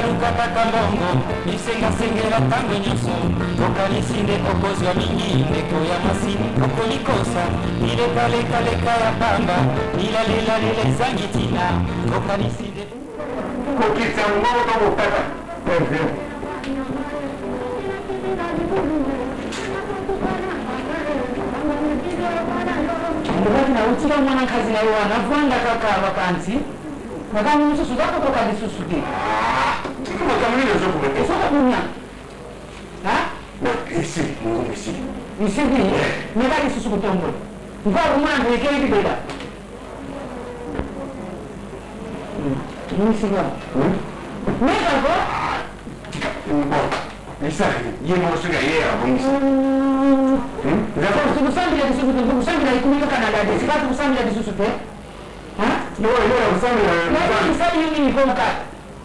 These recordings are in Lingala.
Luka takambongo nisengasengera tango nyonso okalisinde okozwa mingi ndeko ya masi okolikosa nilekalekaleka ya pamba nilalelalela ezangi tina okalisinde kokisa ngoko mokata ndikati nautsira mwanakazi naye wanavwanda kakava kanzi makamususu zakotoka lisusuke esokakunya isiki nekali susu kutombola nkakumwana ekeikibeda nisika nekako kusambila lisusu kusambila ikumikakanalade sikati kusambila lisusu te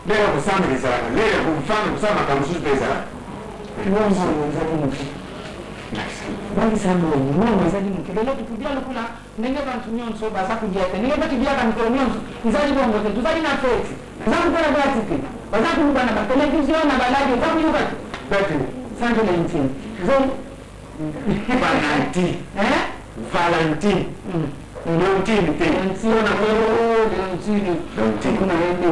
lero kusambizana lero kumfana kusama kamususu pesa bangisamba mwana zali mukelo tukujya lokula nenge bantu nyonso baza kujyata nenge batujya bantu nyonso izali bongo te tuzali na fete zangu kwa batiki baza kubana ba television na balaji zangu yuka bati sanjo na intini zo Valentine Valentine te siona kwa Valentine kuna wende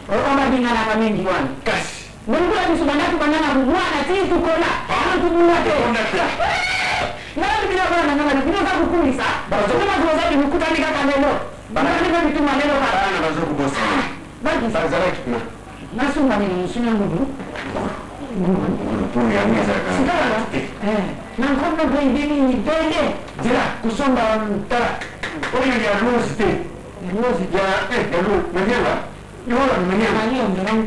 kama bingana kama mingi wana kasi mungu alisubana kubana mwana titu kola ana tumuate na bila bana ngana bila kukulisa bazo kama zoza nikutanika kaneno bana ndio vitu maneno bana bazo kubosa baki sasa na nasuma ni msina nguvu ya meza sikala na ngombe bwingine ni bele jira kusomba mtara oyo ya rose ya elu mwenyewe yola mwenyewe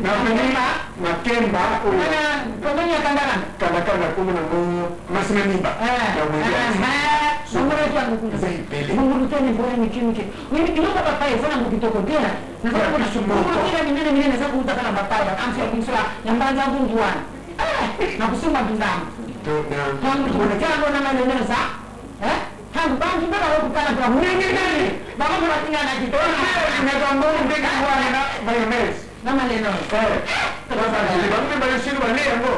na mwenyewe makemba pokoknya kandana kumuna masina mimba ya mwenyewe Sungura tu yangu kuna Mungu tena bora ni kimke. Mimi kidogo papai sana mkitoko tena. Na sasa kuna sungura kila minene na sasa kutaka na papai kansi ya kinsura yambanza bungu wana. Na kusema bindamu. Tangu kuna jambo na maneno sasa. Tangu bangi mpaka wao kukana kwa nini? Baba kuna kinga na kitona. Na jambo mbega wana na mayonnaise. Na maneno. Sasa ndio bado bado shida bale yango.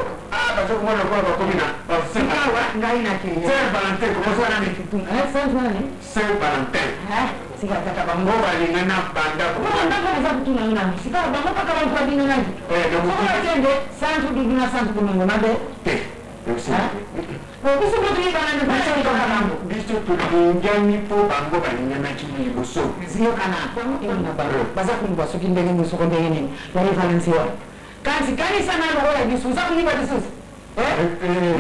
Bazo kumona kwa komina. Sikawa ngaina kile. Saint Valentin kumosana ni kitu. Saint nani? Saint Valentin. Sikataka bango. Ngoba lingana banda kwa. Ndio kutunga nani? Sikawa bango paka kwa dini nani? Sikawa tende santu duduna santu kumungu nabe. Kusu kutu bana ni bacha ndo bango. Bicho tulingani po bango balingana kili boso. Sio kana. Ina baro. Baza kunwa sokindege ni sokondege ni. Yari Valencia. Kansi sana roho ya Yesu. Zaku ni badisu.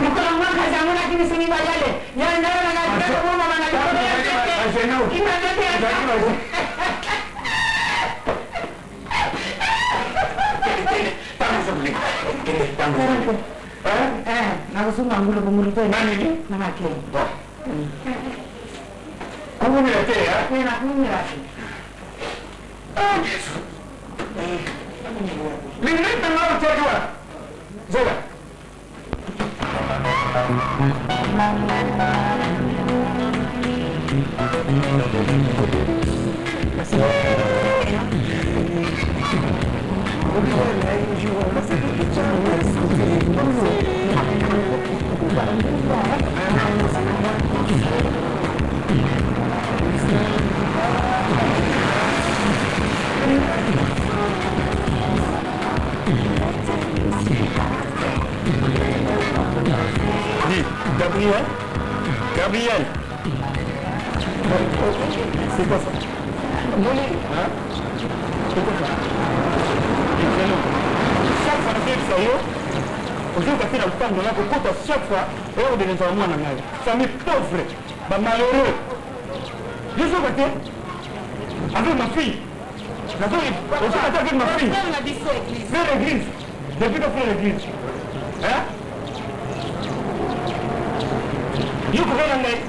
Mkola mwaka zamuna kini sini bayale. Ya ndara na ngati kwa mama na kwa. Kima ndio ya. Na kusoma ngulu kwa nani na make. Kumeletea. Tena kumeletea. Yesu. Nileta nao chakula. Zola. Gabriel. C'est quoi ça? Hein? C'est quoi ça? Chaque fois que ça y est, aujourd'hui, quand on a le temps de chaque fois, on est dans un monde. Ça m'est pauvre, malheureux. Je suis côté avec ma fille. Je suis avec ma fille. Faire l'église. Depuis qu'on fait l'église. Hein? You go on like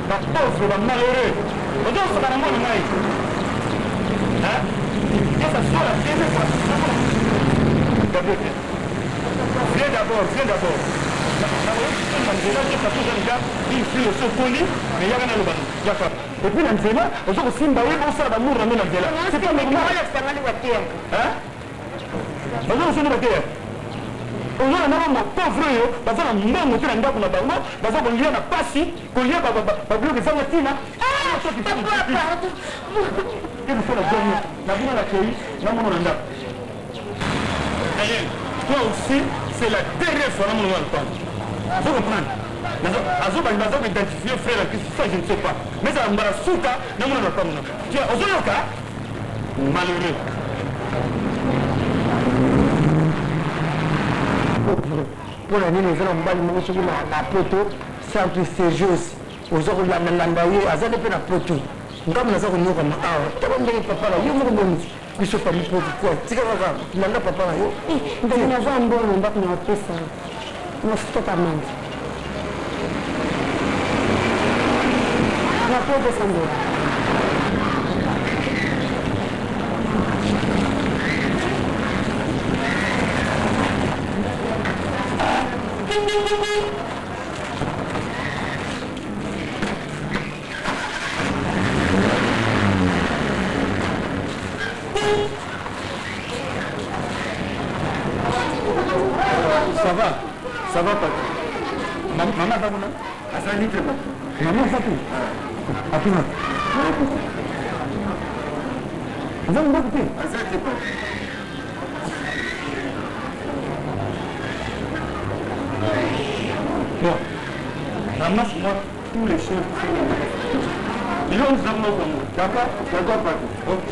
the post with a malheureux. But those are the money night. Huh? Yes, I saw that. Viens d'abord. nzela te parce que déjà il file sokoli mais yaka na loba yaka et puis na nzela ozo kosimba ye osala bamour nango na nzela c'est pas normal bazo kosimba bateya ozala nabo mapauvre oyo baza na mbongo te na ndako na bango baza kolia na pasi kolia babiloko ezanga ntina ekosala jonge na bino na kei na mono na ndako toi aussi c'est la dernière fois na mono na lopango vous comprenez azobaki baza koidentifie frère na kristo ça je ne sais pas mais ezala mbala suka na mono na lopango na tia ozoyoka malheureux mpona nini eza na mobali moko soki na poto centre sergio osi oza kolandalanda ye azali mpe na poto ngambo naza konyokama awa tala ndenge papa na yo moko boni biso fami poto kua tika kaka landa papa na yo ndenge naza mbongo ndako na opesa nasutaka mandi na po opesa mbongo Ça va, papa. Maman va mon asali te maman ça tout. Atuna. Vous avez beaucoup. Asali te pas. Bon. Ramasse-moi tous les chefs. Ils ont nous amené au Congo. D'accord? D'accord, papa. Ok.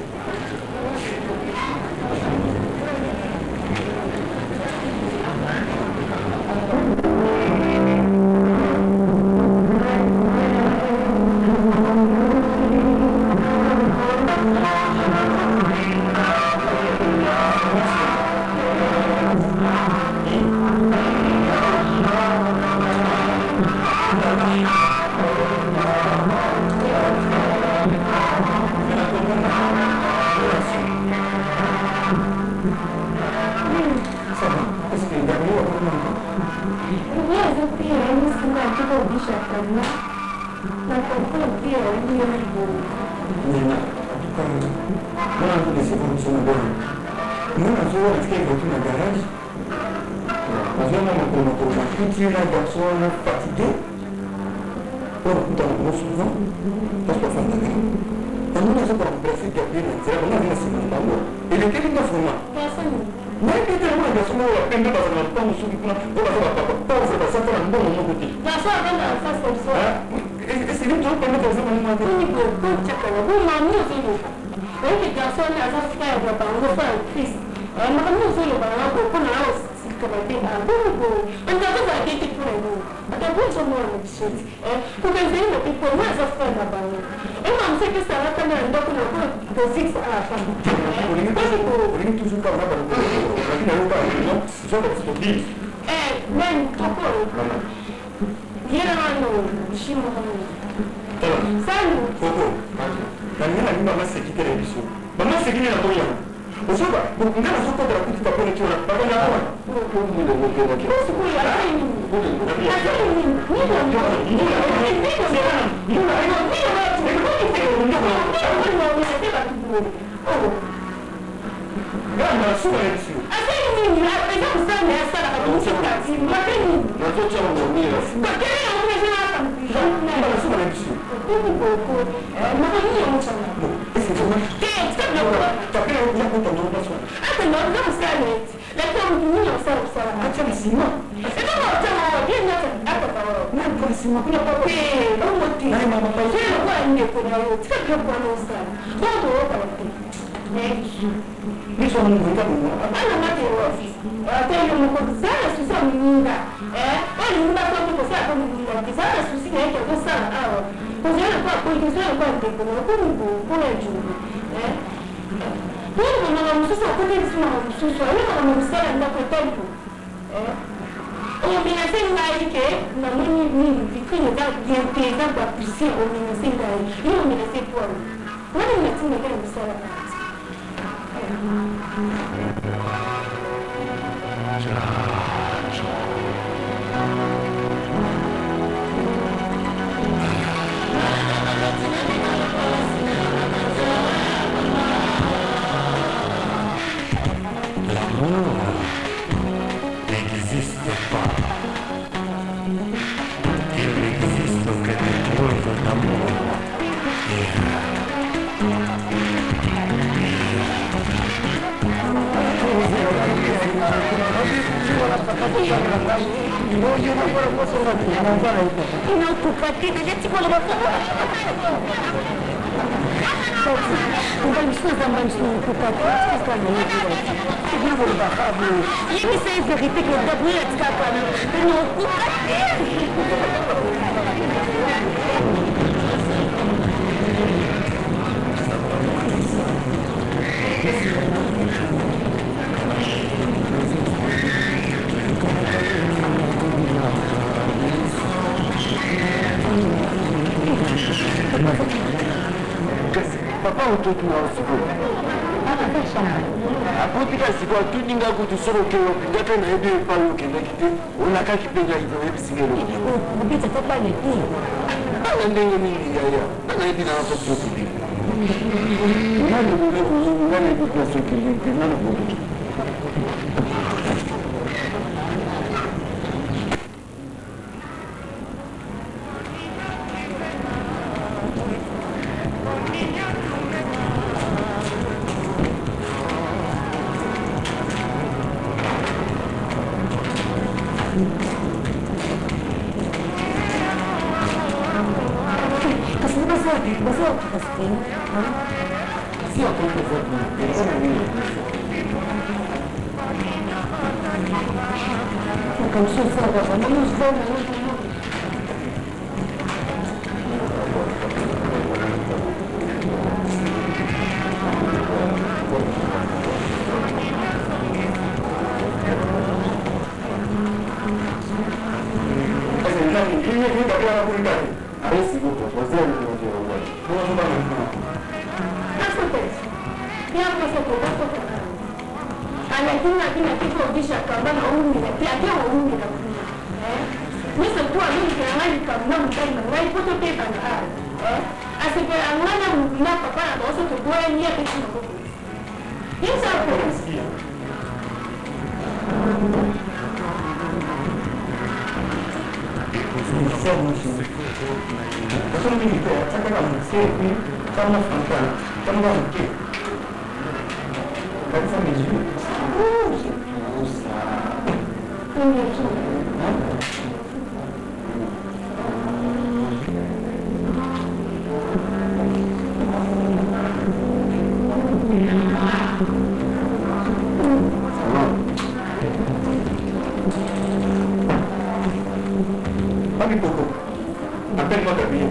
Ciao. inaokupa tena jatikola Yemi c'est vérité que d'abord est capable de nous papa utoki na usiku apotika siku atuninga kuti soroke ngata na ebe pa yoke ndakite unaka kipenga hivyo hebi singelo kupita papa ni ana ndenge mingi yaya ana hivi na hapo kupi nani kwa soki nani kwa Comme ça, ça va vraiment se faire. Appelle-moi Gabriel.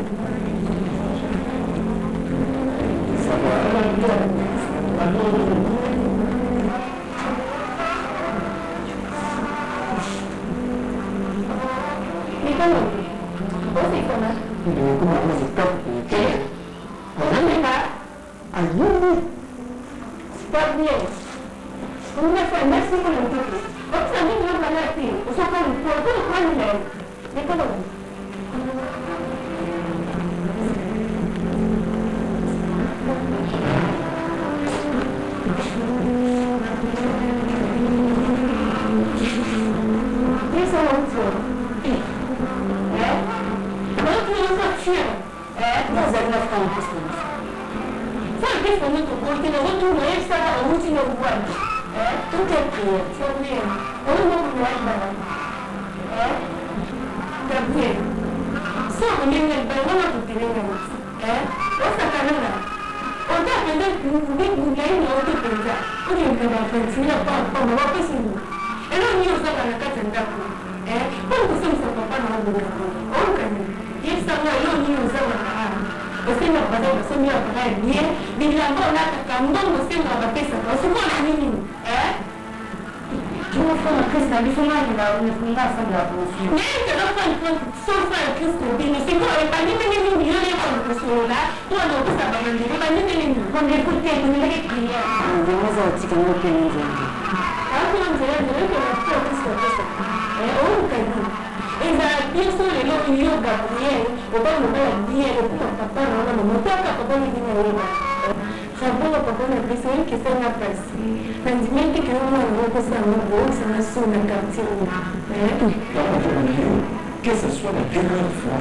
Que ce soit la dernière fois,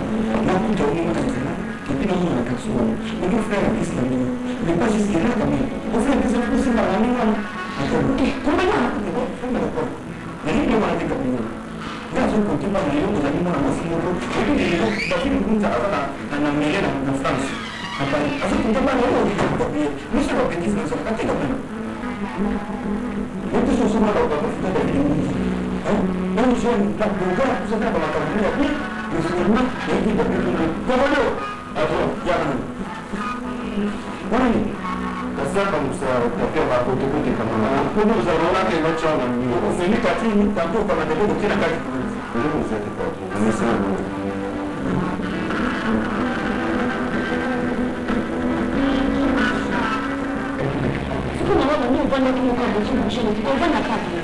depuis dans la capsule, on doit faire la piste mais pas jusque-là quand même. On fait des autres choses dans la maison. Attends, combien de temps? Il y a des gens qui ont Kazo kotima na yo kozali mwana mwasi moko epi lelo bafili kunza aza na mele na France apani azo kotima na yo miso bapendisi na soka katika mena yote sosomaka babafuta davili munisi même si on a besoin de ça dans la campagne mais finalement il y a des problèmes comment alors yana wani kasaba musa tapia ba kote kote kama kuna uzaona ke wacha na mimi ufini kati ni tanto kama ndio kila kazi ndio musa kwa nimesema siku na wao ndio bwana kile kwa ndio mshini kwa bwana kazi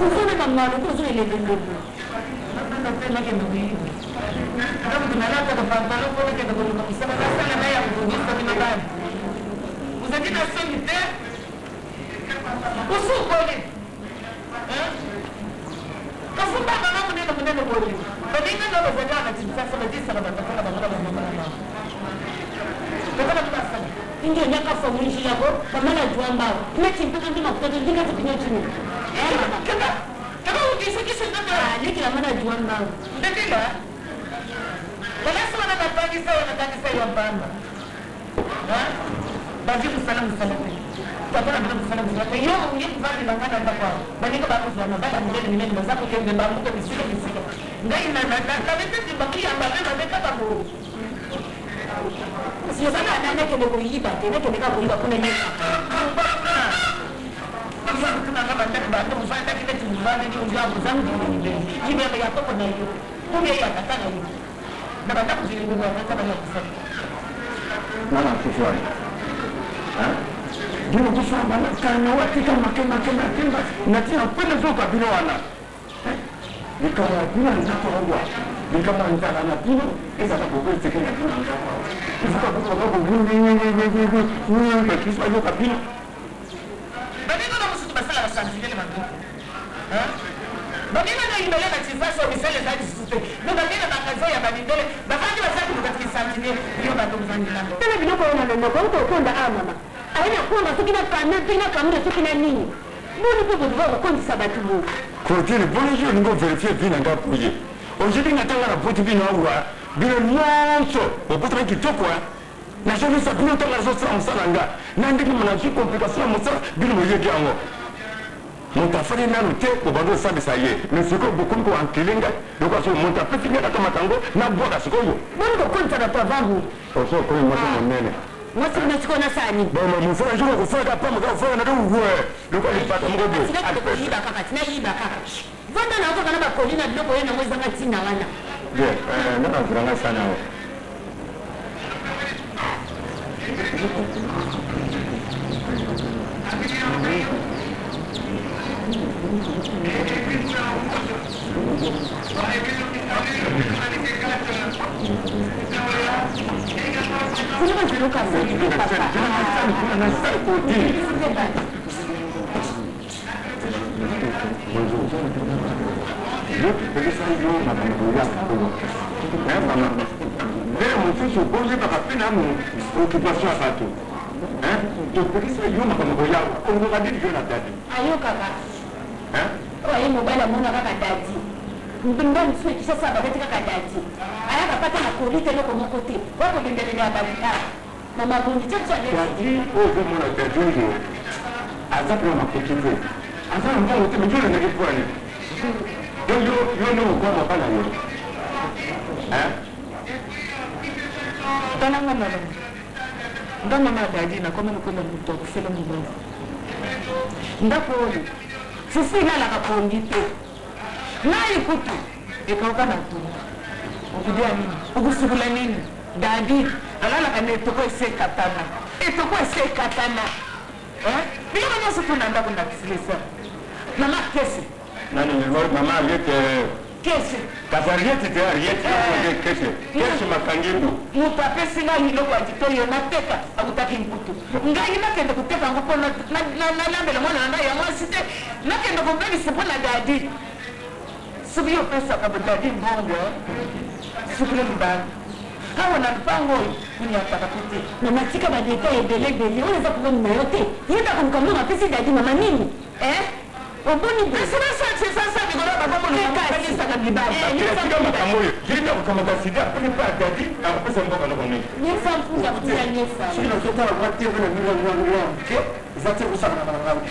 ufuna kama ndio ile ndio nasema kama hivi kama tunalata kwa pambano kwa kile kwa kusema sana na ya kuzungumza ni mabaya uzajina semi te usukole kafumba mama munene kwa hiyo badinga ndio bazana sasa badisa na batafanya mama ndio nyaka famulishi yako kamana juamba mechi mpaka ndio makuta ndinga zikinya chini kama ukisha ndio aliki na maana juamba ndio wala sana na tagisa ya bamba bajibu salamu tapana bila kusana mzako yo unye kufanya bangana ndakwa baninga bakuzwa na baba mjeni minene mazako kende bamuko bisika ngai na kabete tibakia mbabena beka babu sio sana nane kende kuiba tena kende kuiba kuna nini kuna kama ndaka baada mfanya kile tumbane ni unjangu zangu ni jibe ya yako na hiyo kumbe ya katana hiyo na baada kuzilingwa kama ya kusema nana kufanya ndio kusema na kana watu kama na tena pale zoka bila wana nikawa bila nitakuwa nikama nitaka na pino eza kwa kweli tekeni kuna ngao ifika kwa sababu ni kwa kiswa hiyo kapino badinga na msutu basala sana vile mambo badinga na indole na tifaso misele za disute ndio badinga na kazo ya badindole bafanyi wasaki katika santine hiyo bado mzangila tena binoko ona ndio kwa ukonda mama aina kwamba tukina pana tena kamera tukina nini mbona kwa sababu kwa sabatu mu kotini bonjour ngo vérifier vina ngapoje aujourd'hui natanga na poti vina wa bila nonso opotana kitoko na je veux ça bien tanga zo salanga na ndiki mona ji complication mo sa bila mo yegi ango montafari nanu te obando sabe saye mais siko beaucoup ko ankilinga donc aso montafari finga kama tango na boda siko yo mbona kwa ntana tavangu oso ko mo monene mwasi unachukona sani bama mfanya jua kufanya kama kufanya na ndio ndio alipata mgogo hiba kaka tina hiba kaka vanda na uko kana bakolina ndoko yena mwezi ngati na wana je nana kuranga sana wao Kuna ziruka sana papa. Ayo kaka. Kwa hiyo mobile mwana kaka dadi. Mbinda mswitch sasa katika kadati. Aya kapata na kulite loko mokote. Wako bindelele ababita. Mama bundi chacha leo. Dadi ozo mwana dadi. Azapo na kutunze. Azana mbona utemjua na kifani. Yo no kwa mapana yo. Tananga mama. Ndana mama dadi na kama niko mtu kufela mbona. Ndapo oli. Sisi nala kapongite. Nai kutu ikauka na tu ukudia nini ukusukula nini dadi alala kana itoko ise katana bila kama siku nanda kuna kisilisa mama kesi nani mama alete kesi kafariete te ariete kesi makangindo mutapesi nga hilo kwa jitoyo nateka akutaki mkutu ngai nakende kuteka nguko na lambe la mwana na ya mwasite nakende kumbeni sipona dadi Subiyo pesa kabutadi mbongo Subiyo mbani awa na mpango oyo kuniataka kuti mama tika badetail ebele ebele oyo eza kokomina yo te yeta komukambo mapesi dadi mama nini oboni sasa likolo bakomonisaka makambo oyo jirika kokamata sida penepa dadi akopesa mboka loko mingi nyesamfuza kutia nyesa soki nazotala mwate mpona milongo ke eza te kosaka na bango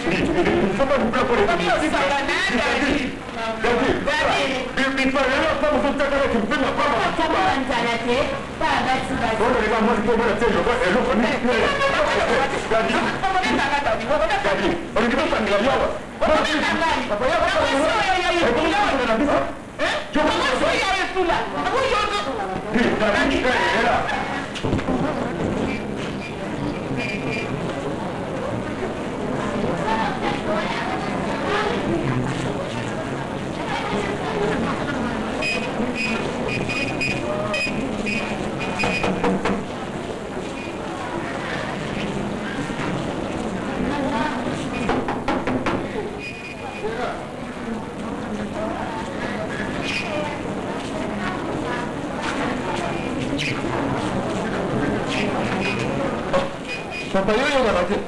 Papa, yo na raté.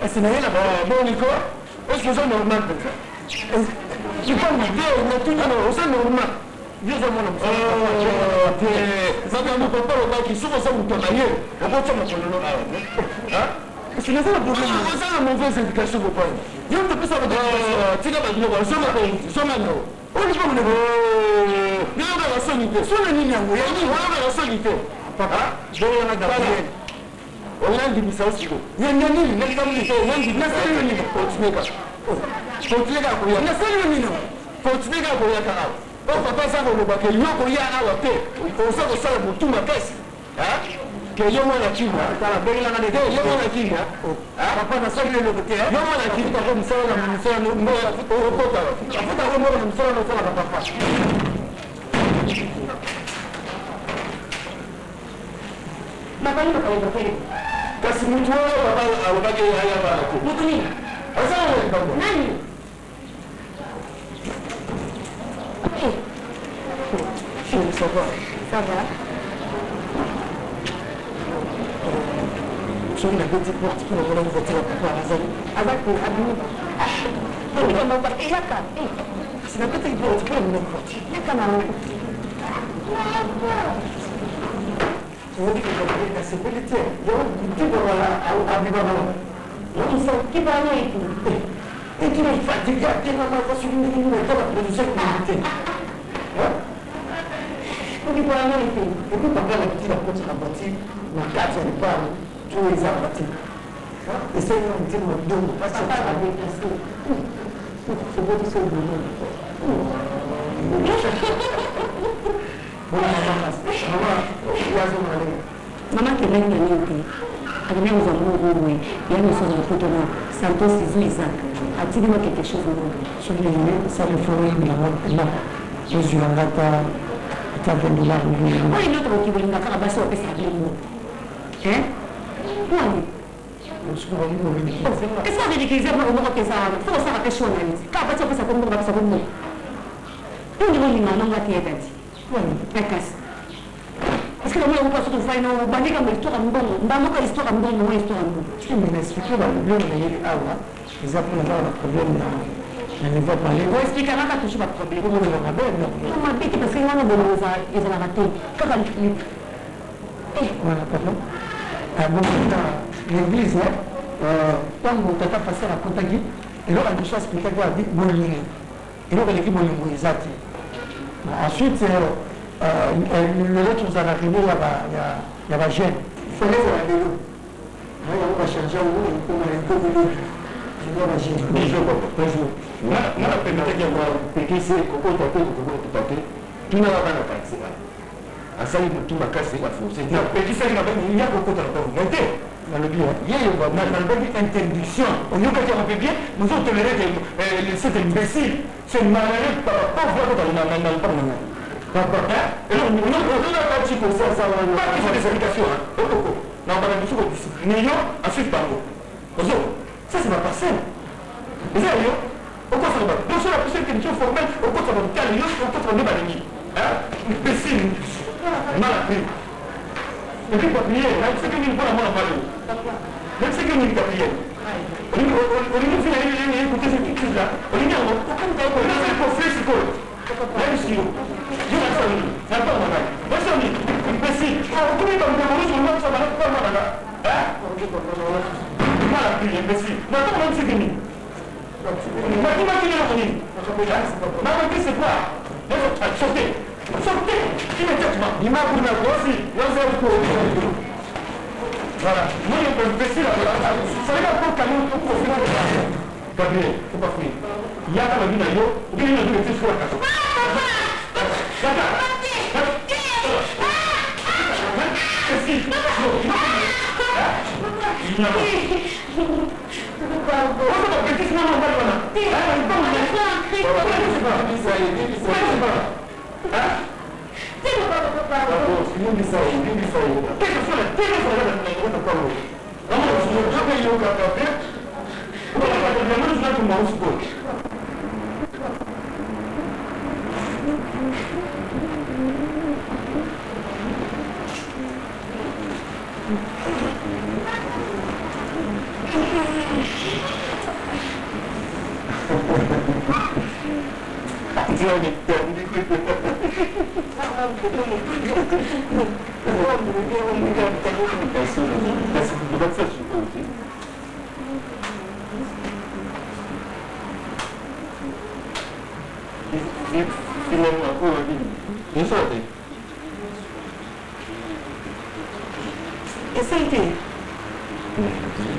Est-ce que na bon Nico? Est-ce que c'est normal comme ça? Tu peux me dire, mais tout c'est normal. Yo ça mon homme. Ça va nous papa le qui souvent ça vous tourne ailleurs. On va faire mon nom là. Hein? Est-ce que c'est un problème? Ça la mauvaise éducation pour pas. Yo te peux ça va tu vas dire on s'en va on est pas mon yo na la solité. Sur le ligne yango. Yo na la solité. Papa, je vais la garder. Oyandibisa osiko yenda nini nalikamulisa oyandibisa nasaliwe nino kotineka koya nasaliwe nino kotineka koyaka awa o papa aza kolobaka eloko ya awa te oza kosala motu makasi ke yo mwana kina tala bengelanga nete yo mwana kina papa nasali eloko te yo mwana kina tako mosala na mosala okotala afuta ko moko na mosala na osalaka papa mabali bakayebakele kasi mutu oyo alobaki ayabala te mutu nini asala wekambo nani ça va ça va soki nabeti porte mpona mona mizatila papa azali azaki abini yaka kasi nabetaki porte mpona mona porte yaka nango odi kokabeleka sepeli te tibawala abibabala kibano etu etina fatiga tenamaka soki ndenge natala position communité kibano etu epi papa nakiti na koti na bati na kati ya lipano to eza bati esali na motema madongo pasi obotisa obomo mama kelenge na nini te akende kozwa mongowe ya misoza lopoto na santos izu isaac atilima quelque chose mongo soki sali foro yebilanga mpena ozwilanga ata $20 oyo nyonso bokibolinga kaka basi bapesaka bilingo nani est-ce que avérikize moko pesa fo kosaka te shonalisi kaka bati bapesa komboko bapesa komboko oyo bolinga nonga te edadi ekasi parce que namoni yango soki ofai na obandika mo histoire ya mbongo mbamoka histoire ya mbongo mo histoire ya mbongo mena explike baproblème nayeli awa eza mpona kaka na problème na niveau parler oexplikangaka toujours baproblème omonela mabe mabe te parce que ngana bolingo ezalaka te kaka voilà papa bonta l'église ntango tata paster akotaki eloko aliso asplikaki abi bolingo eloko eleki bolingo eza te ensuite lelo tozala réunion ya bajeune fale ezala lelo yango bachange yango ekoma ekobeleli ngana pendetaki yango pekisi kokota te kokota te tunaka bana participant asali motu makasi napekisaki nabaki ya kokota na bango mais te nalobi yeyo nalobaki interdiction oyokaki yango pe bien nozotolere cet imbécile ce malheureux pauvre akotala na lopaka na ngai papa elokokati kosasapakisa des habitations okoko na bana biso kodiscipline yo ensuite bango ozo ça c'est ma parcelle eza yo okosaka bato donc so la personne question formelle okosaka motala yo okosaka nde balingi imbécile mal appris Et puis papier, même ce que nous voulons avoir parlé. Même ce que nous papier. On nous fait écouter ces petites choses-là. On dit non, on a fait pour faire ce code. Même si je vais faire une. C'est pas normal. Moi, c'est une précise. On peut pas me demander sur l'autre, ça va pas mal là. Voilà, puis imbécile. Mais attends, même c'est fini. Mais tu m'as fini la journée. Ma moitié, c'est quoi? Sortez. Sortez immédiatement. Il m'a pris la voici. Voilà. Moi, je peux baisser la voix. Ça veut dire que nous sommes au final de la vie. Gabriel, il ne faut pas finir. Il y a un ami d'ailleurs, ou bien il y a deux petits choix.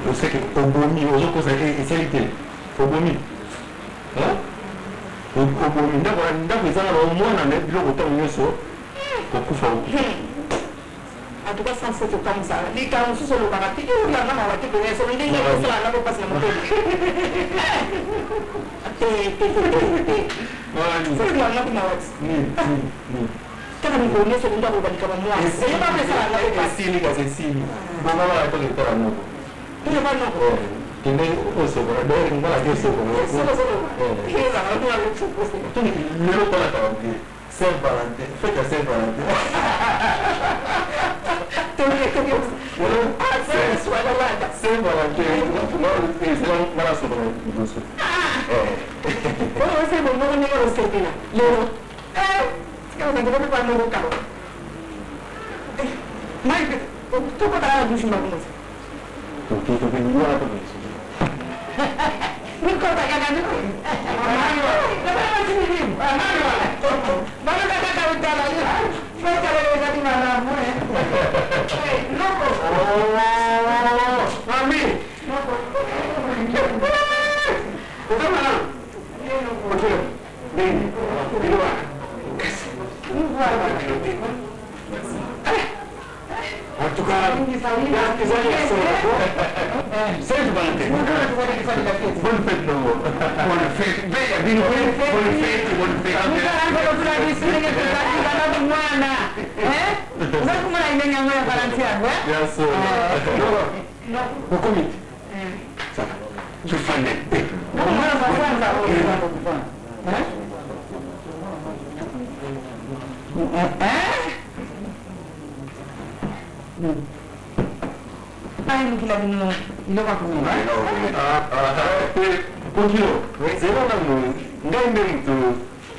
Você que o bomi, hoje coisa é excelente. O bomi. O bomi nda kuizana na umwana ne biloko tangu nyoso okufa huko. En tout cas, ça c'est comme ça. Les cas où sont le baraté, ils ont la main à te donner sur les lignes, ils sont là, pas passer la moto. C'est quoi là pour moi? Kama ni kuonyesha ndio kwa kama mwa. Sio baba sana na kwa Sini kazi sini. Mama wala toka kwa noko. ndio bado nako. Kile oso kwa dere ngala jeso kwa. Kila watu wanachukuza. Tuni leo kwa kwa. Saint Valentin. Fête à Saint Valentin. Saint Valentin. Mara sono dosso. Você não vai nem você tem. Lero. Cara, não vou para no carro. Mas tu pode dar dos malucos. Tu vem lá para isso. Não conta que não. Vamos dar o tela ali. Foi que ele já tinha lá, não é? Louco. Mami. Vamos lá. Vem. Vem lá. En tout cas, Saint Valentin. Bonne fête, Longo. Bonne fête. Bonne fête. Bien sûr. Au comité. Ça va. Je fais net. Ai, kila bino iloka kumina. Continue. C'est là où ngai mérite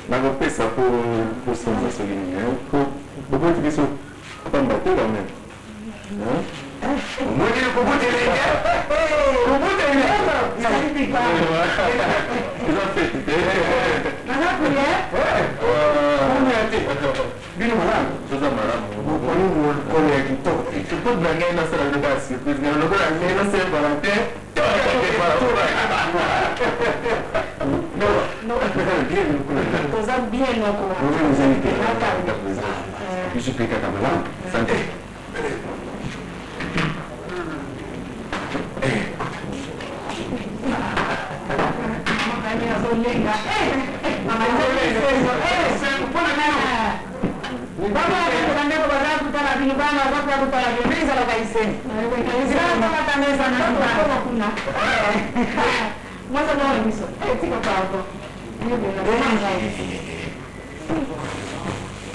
nakopesa pour sonza solingi. Pour beaucoup de choses pamba te quand même. Mwini kubuti lenga. Kubuti lenga. Sali pa. Ils ont fait. Nana kuya? Bino mara. Soza mara. Kwa ya kitoko. Tupo ngai na sala de basi. Parce que lokola ngai na Saint Valentin. Cosa bien loco. Je suis quelqu'un comme là. Santé.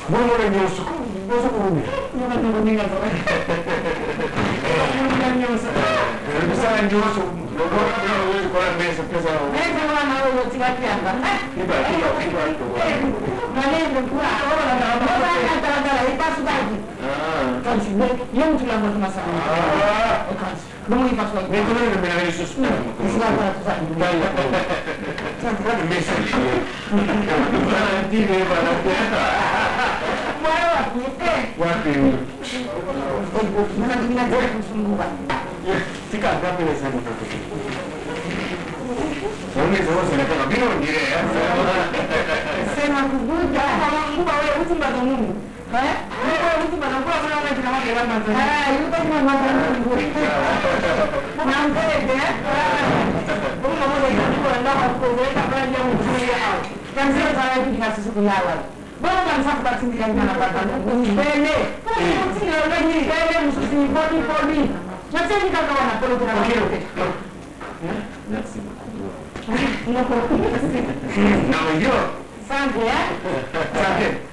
Buon Posso comer? Não vai ter ninguém agora. Bisa nyoso, logo eu com a mesa pessoal. Nem se lá na rua te vai criar. Iba. Não lembro por agora não. Não vai cantar aí passo daqui. Kansi, yang tu lama masa. Kansi. Belum ini pasu lagi. Itu kan benar Yesus. Silakan Tuhan. Kan mesa dia. Nanti dia barang dia. Wapi. Mana kita jadi sungguhan. Tika apa yang saya mau katakan? Ini semua saya nak bilang dia ya. Saya nak buka. Aku bawa itu badanmu. Itu badan gua sama lagi nama dia mantan. Itu kan mantan gua. Mantan dia. Gua mau lagi gua nak aku dia tak pernah yang dia. Kan saya dikasih sekolah. Baru kan sampai sini kan mantan. Bele. Sini lagi bele mesti body. Macam ni kan kawan aku lu kena okey. Merci. Nama yo. Sangat ya. Sangat.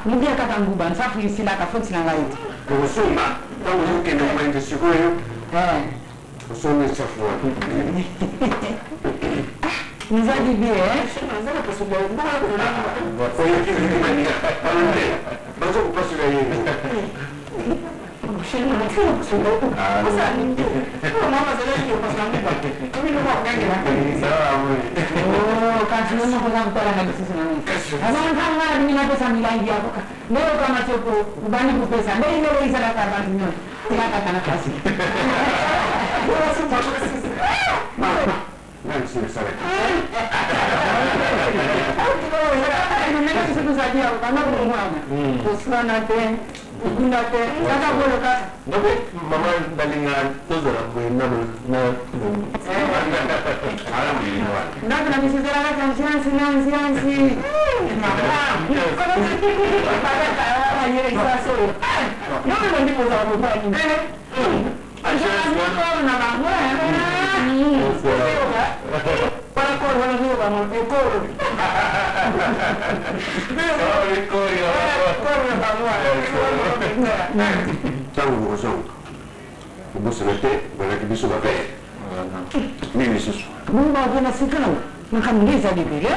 Mudia kata nguban safi sila ka fonti na laiti. Kusuma, tangu yuke na mwende siku hiyo. Kusoma chafua. Nizadi bie. Nazana kusoma mbona. Kwa hiyo kitu ni mania. Alende. Bazo kupasura yeye. Sheni na kila kusoma. Sasa ni mama zile ndio pasanga mba. Mimi ndio mwangange na. Sawa wewe. Kansi ndio kwa sababu na sisi na mimi. Sasa kama mimi na pesa milangi hapo. Leo kama choko ubani kwa pesa. Ndio ile ile za kama ndio. Sina kana kasi. Nani sio sawa. Ndio kitu za dia kama kwa mwana. Kusana tena. Kunate sasa bolo kasa. Ndio mama dalingan tozora kwenda na alhamdulillah. Ndio na mimi sasa kama siansi. Mama. Kwa nini baba yeye sasa. Ndio ndipo za kufanya. Na mama. Para kwa wana hiyo kama ekoro. Tangu kusoma. Kubusulete bwana kibisu babe. Mimi sisi. Mungu ana sikana. Mkamliza Biblia.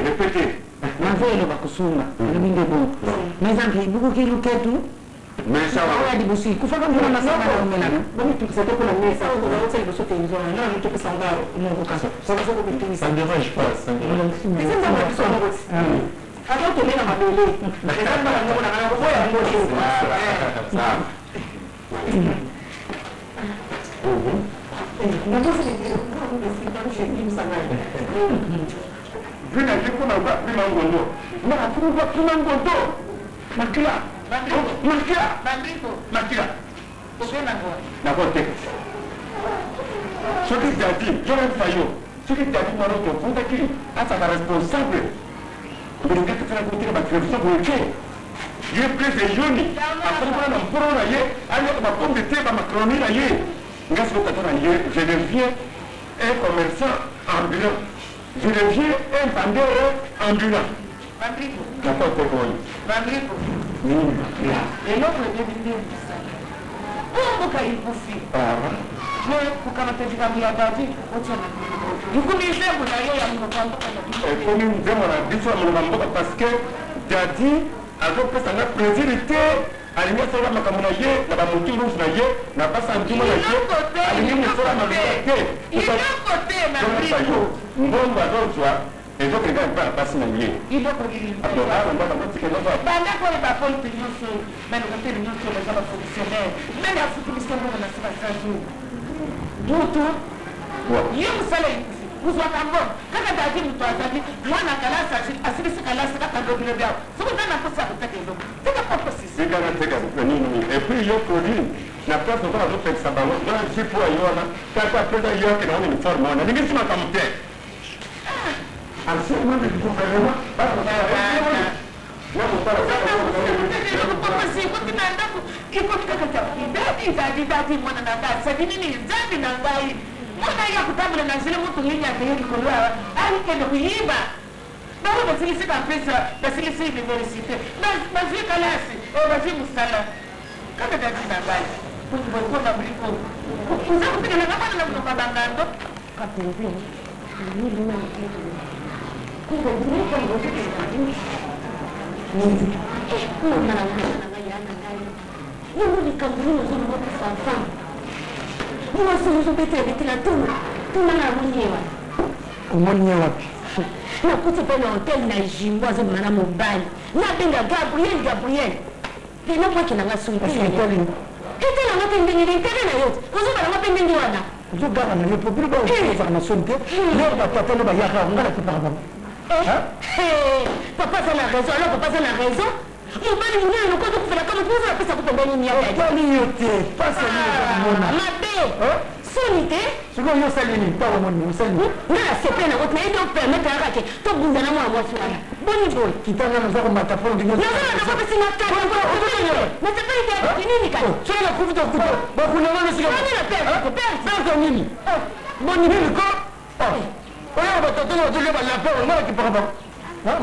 Repete. Mavelo bakusuma. Nibinde bongo. Meza mkibuku kiluketu. Mesa wa Hadi busi kufaka mbona nasema na umenana. Bani tukisete kuna mesa au kuna wote ile sote hizo na ndio tukisanga Mungu kasa. Sasa sasa kwa ça ne dérange pas. Sisi ndio tunasoma wote. Hata ukienda mabele. Sasa bana Mungu na kana kwa Mungu. Sawa. Vina kuna vina ngondo. Na kuna ngondo. Makila. Makila. Na kote. Soki dadi, Joran Fayo. Soki dadi maroto futa ki asa ka responsable. Kuringa kutana kutira ba television ko ke. Ye presse joni. Après na mporo na ye, ayo ba pombe te ba macaroni na ye. Ngas ko katana ye, je deviens un commerçant ambulant. Je deviens un vendeur ambulant. Bandrico. Na kote ko. Bandrico. E l'opera di vendere. Come che il buffi? Noi kama tafika bila dadi, wote na. Yukuni sema na yeye amepanga kwa Comme nous disons la biso mwanamboka parce que dadi azopesa na présidente alinga sala makambo na ye na ba mutu rufu na ye na basa nduma na ye alinga sala makambo ye iloko tena Bandrico. mbongo azozwa ezokenda mpaka basi na ye Iloko ili. adoraba mbaka motike nova Banda kwa ba politique nyonso, mais le côté nyonso les gens fonctionnaires, mais la futurisme na saba sazu. Mutu yo musale kuzwa kambo kaka dadi mtu azali mwana kalasa asibisi kalasa kaka ndio ndio sio nana kosa kutaka ndio tika papa sisi segana teka nini et puis yo produit na place kwa zo pesa ba wana jipo ayona kaka pesa yo ke na uniforme wana ningi sima kamte Anasema mimi nikuferema bado idadi mwana na ngai sabi nini nzambi na ngai mwana ya kutabula na zile mtu yenye atayari kulwa alikenda kuiba bango basilisi bapesa basilisi université bazwi kalasi oyo bazwi mosala kaka dadi na ngai mpona briko oza kopekelanga bana na monoko bangando yango likambo nini ozolobokisa mfana mwasi ozobetela tuna na monyewa omoni ye wapi nakuti mpe na hotel na jimbo azobima na mobali nabenga gabriel pena mwakenanga sonketelanga mpe ndenge lintere na yo ozobalanga mpe ndenge wana ozogara na yo popili baozaka na soni te yo batata no bayaka nga na tipaka bango papa aza na raison alors papa aza na raison mobali monene lokozo kofela kama mpoza apesa kopenda nini otali yo te pasi mona mabe soni te sikoyo osali nini ntango moni osali nga na sepe nango nayebi opermetre kake tobunda na mwana mwasi wana boni boye kitanga naza komata mpo ndenge nazolaka kopesi nasepe nini kaka soki nakufi tokuta bakunanga sika perte nini boni nini ko oyo batatanga bazolia balape nga nakipaka bango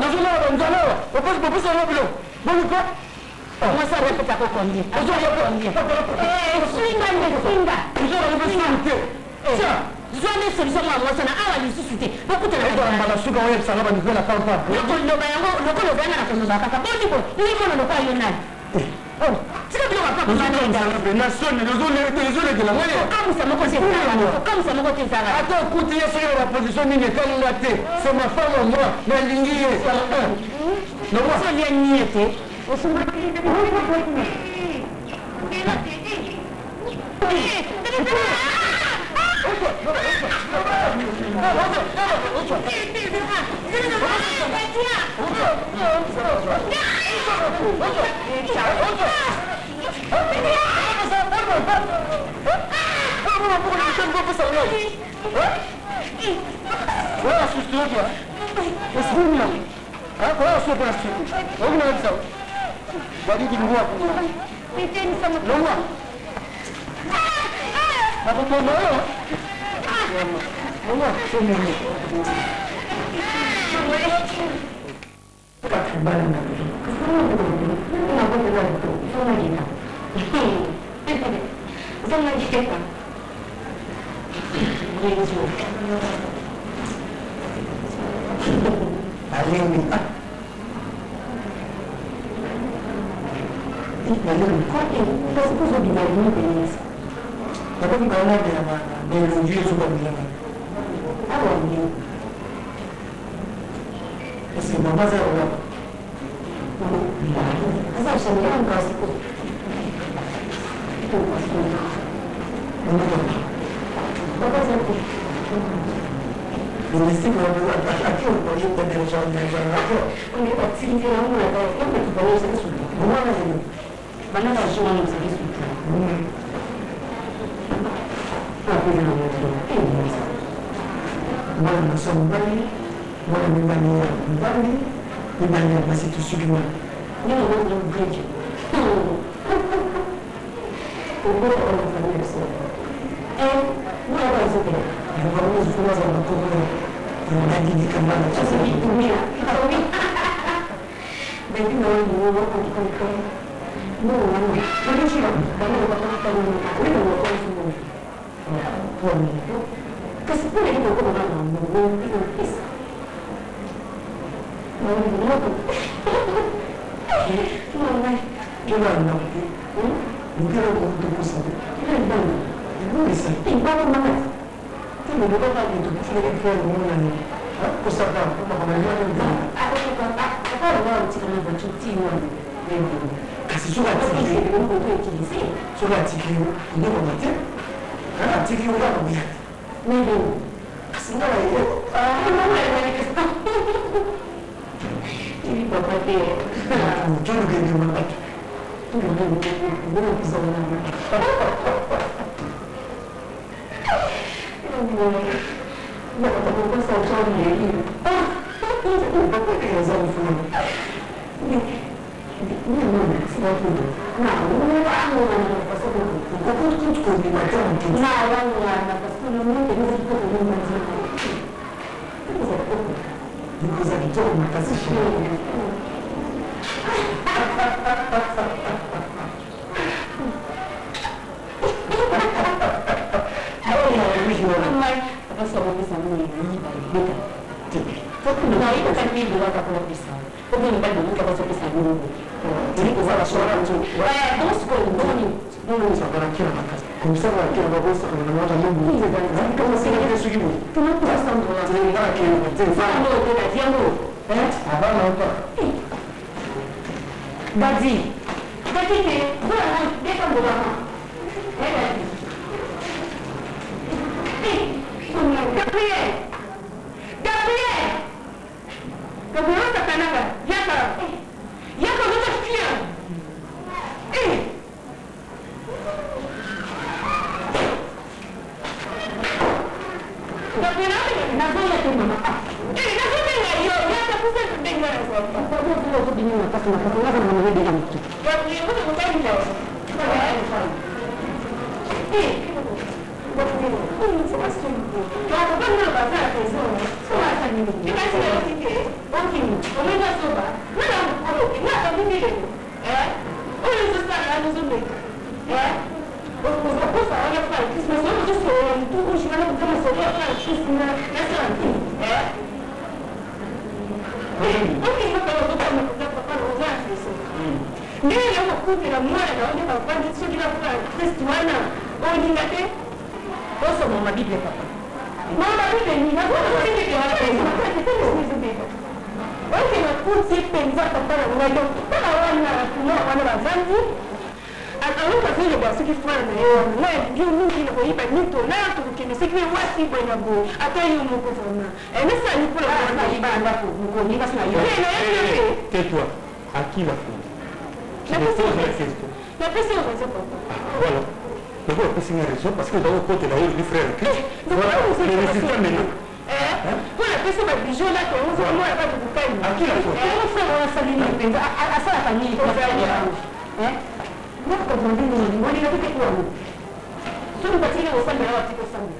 nazolala banzala awa opesa yango biloko boni ko mwasi arepeta kokombie zwane solution mwa mwasi na awa lisusu te bokutanambala suka oyebisanga banikwe na pampa lokoloba yango lokoloba yanga na koloba kaka boniko ndimona lokwa yo nani tika biloko apakamusa moko te ezala ata okuti ye soki na baposition nini ekalinga te c'est ma femme moi nalingi ye solia nie te Nikuza kitoko makasi. Tais-toi. À qui la faute? La personne raison. Voilà. D'abord, c'est une raison parce que d'abord, côté là, les frères. Voilà, les résultats maintenant. Pour la personne qui joue là, on se voit pas de bouteille. À qui la faute? On fait un salut à ça la famille. Moi, je comprends bien, on est là tout quoi. Si nous partons au salon, on va partir au salon.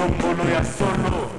Ndombolo ya solo.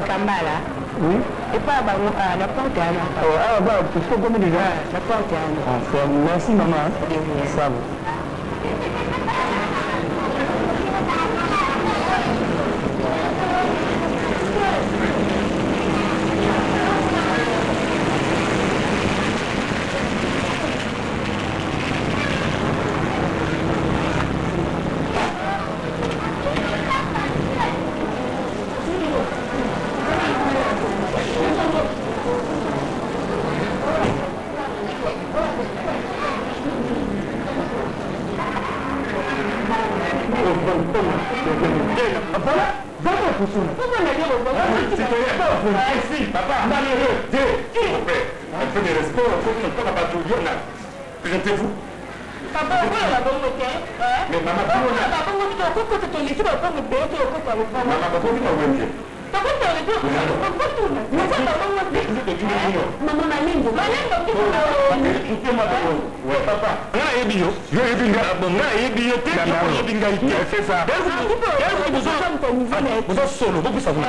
Kambala. Oui. Et pas la porte à Ah, bah, il faut comme déjà. la porte à Merci, maman. Ça va. Présentez-vous. Papa, voilà, bon, ok. Mais maman, Papa, on dit que tu es ici, on peut me payer, tu peux pas le prendre. maman, Papa, tu es ici, on peut tout. Mais ça, papa, on dit. Maman, Malingo. Malingo, tu peux écoutez-moi d'abord. Ouais, papa. Là, il y a bio. Je vais bien. Bon, là, il y a bio. C'est ça. Vous êtes solo, vous savez.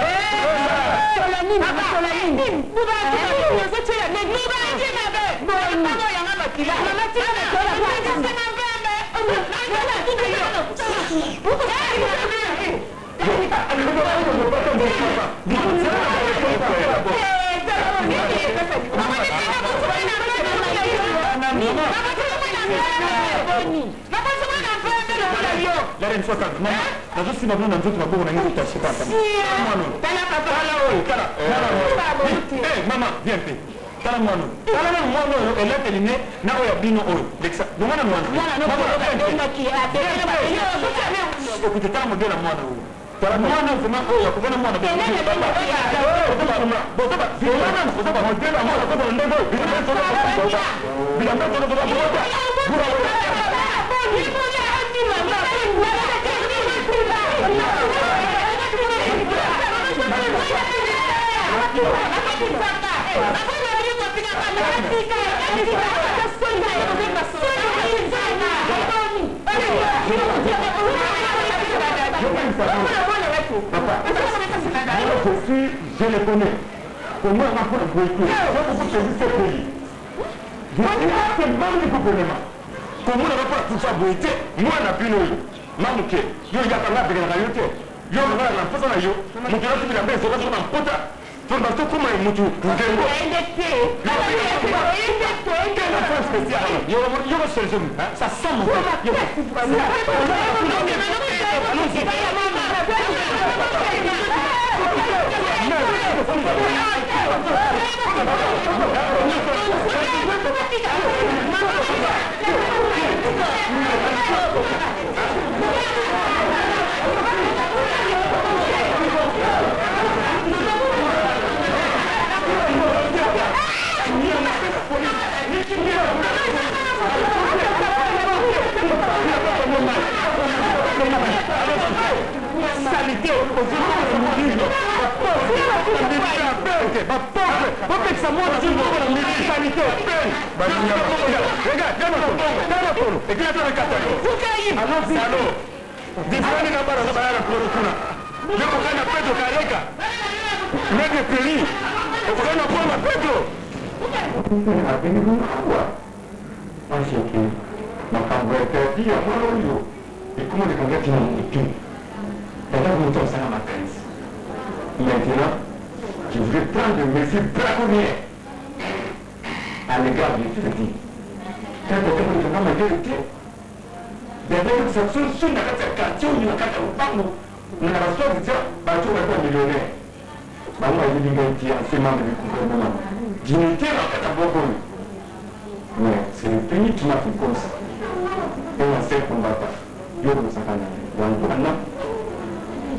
Solanine, Solanine. Vous La reine soit calme. Maman, la juste maman n'a pas beaucoup de temps. C'est pas ça. Maman, viens paix. Tala mwana oyo elete line na oyo bino oyo lexa ngwana mwana okute tala modela mwana oyo tala mwana zema oyo kuvana mwana je le connais. Pour moi, on a fait un boycott. Je vous ce pays. Je c'est bon le gouvernement. Comment on n'a pas tout ça boycott? Moi, on a pu nous. Mamouké, yo y a pas de la réalité. Yo, on a la façon à yo. Mon Dieu, tu l'as bien, c'est pas son pota. Ton bateau, comment il moutou? Vous avez ça sent mon Salité, te bapauvre bopekisa mwana zomona municipalité regarde tala tolo ekatolekatalo diferani na bana bayala kulorokuna yokokana petro kaleka mede peri okokana pona petro Anche makambo ya tadi ya mwana oyo ekomoleka ngati na motu tata moto asala makanisi. Maintenant, je vais prendre des mesures braconnières à l'égard du crédit. Quand on fait la majorité, d'ailleurs, ça se souvient de la quartier où il y a un panneau. On a la soif de dire, bah, tu vas pas millionnaire. Bah, moi, je dis que tu es un membre du gouvernement. Dignité, là, quand tu as mais c'est le pays qui m'a fait comme ça. Et on sait qu'on va pas. Yo, vous savez,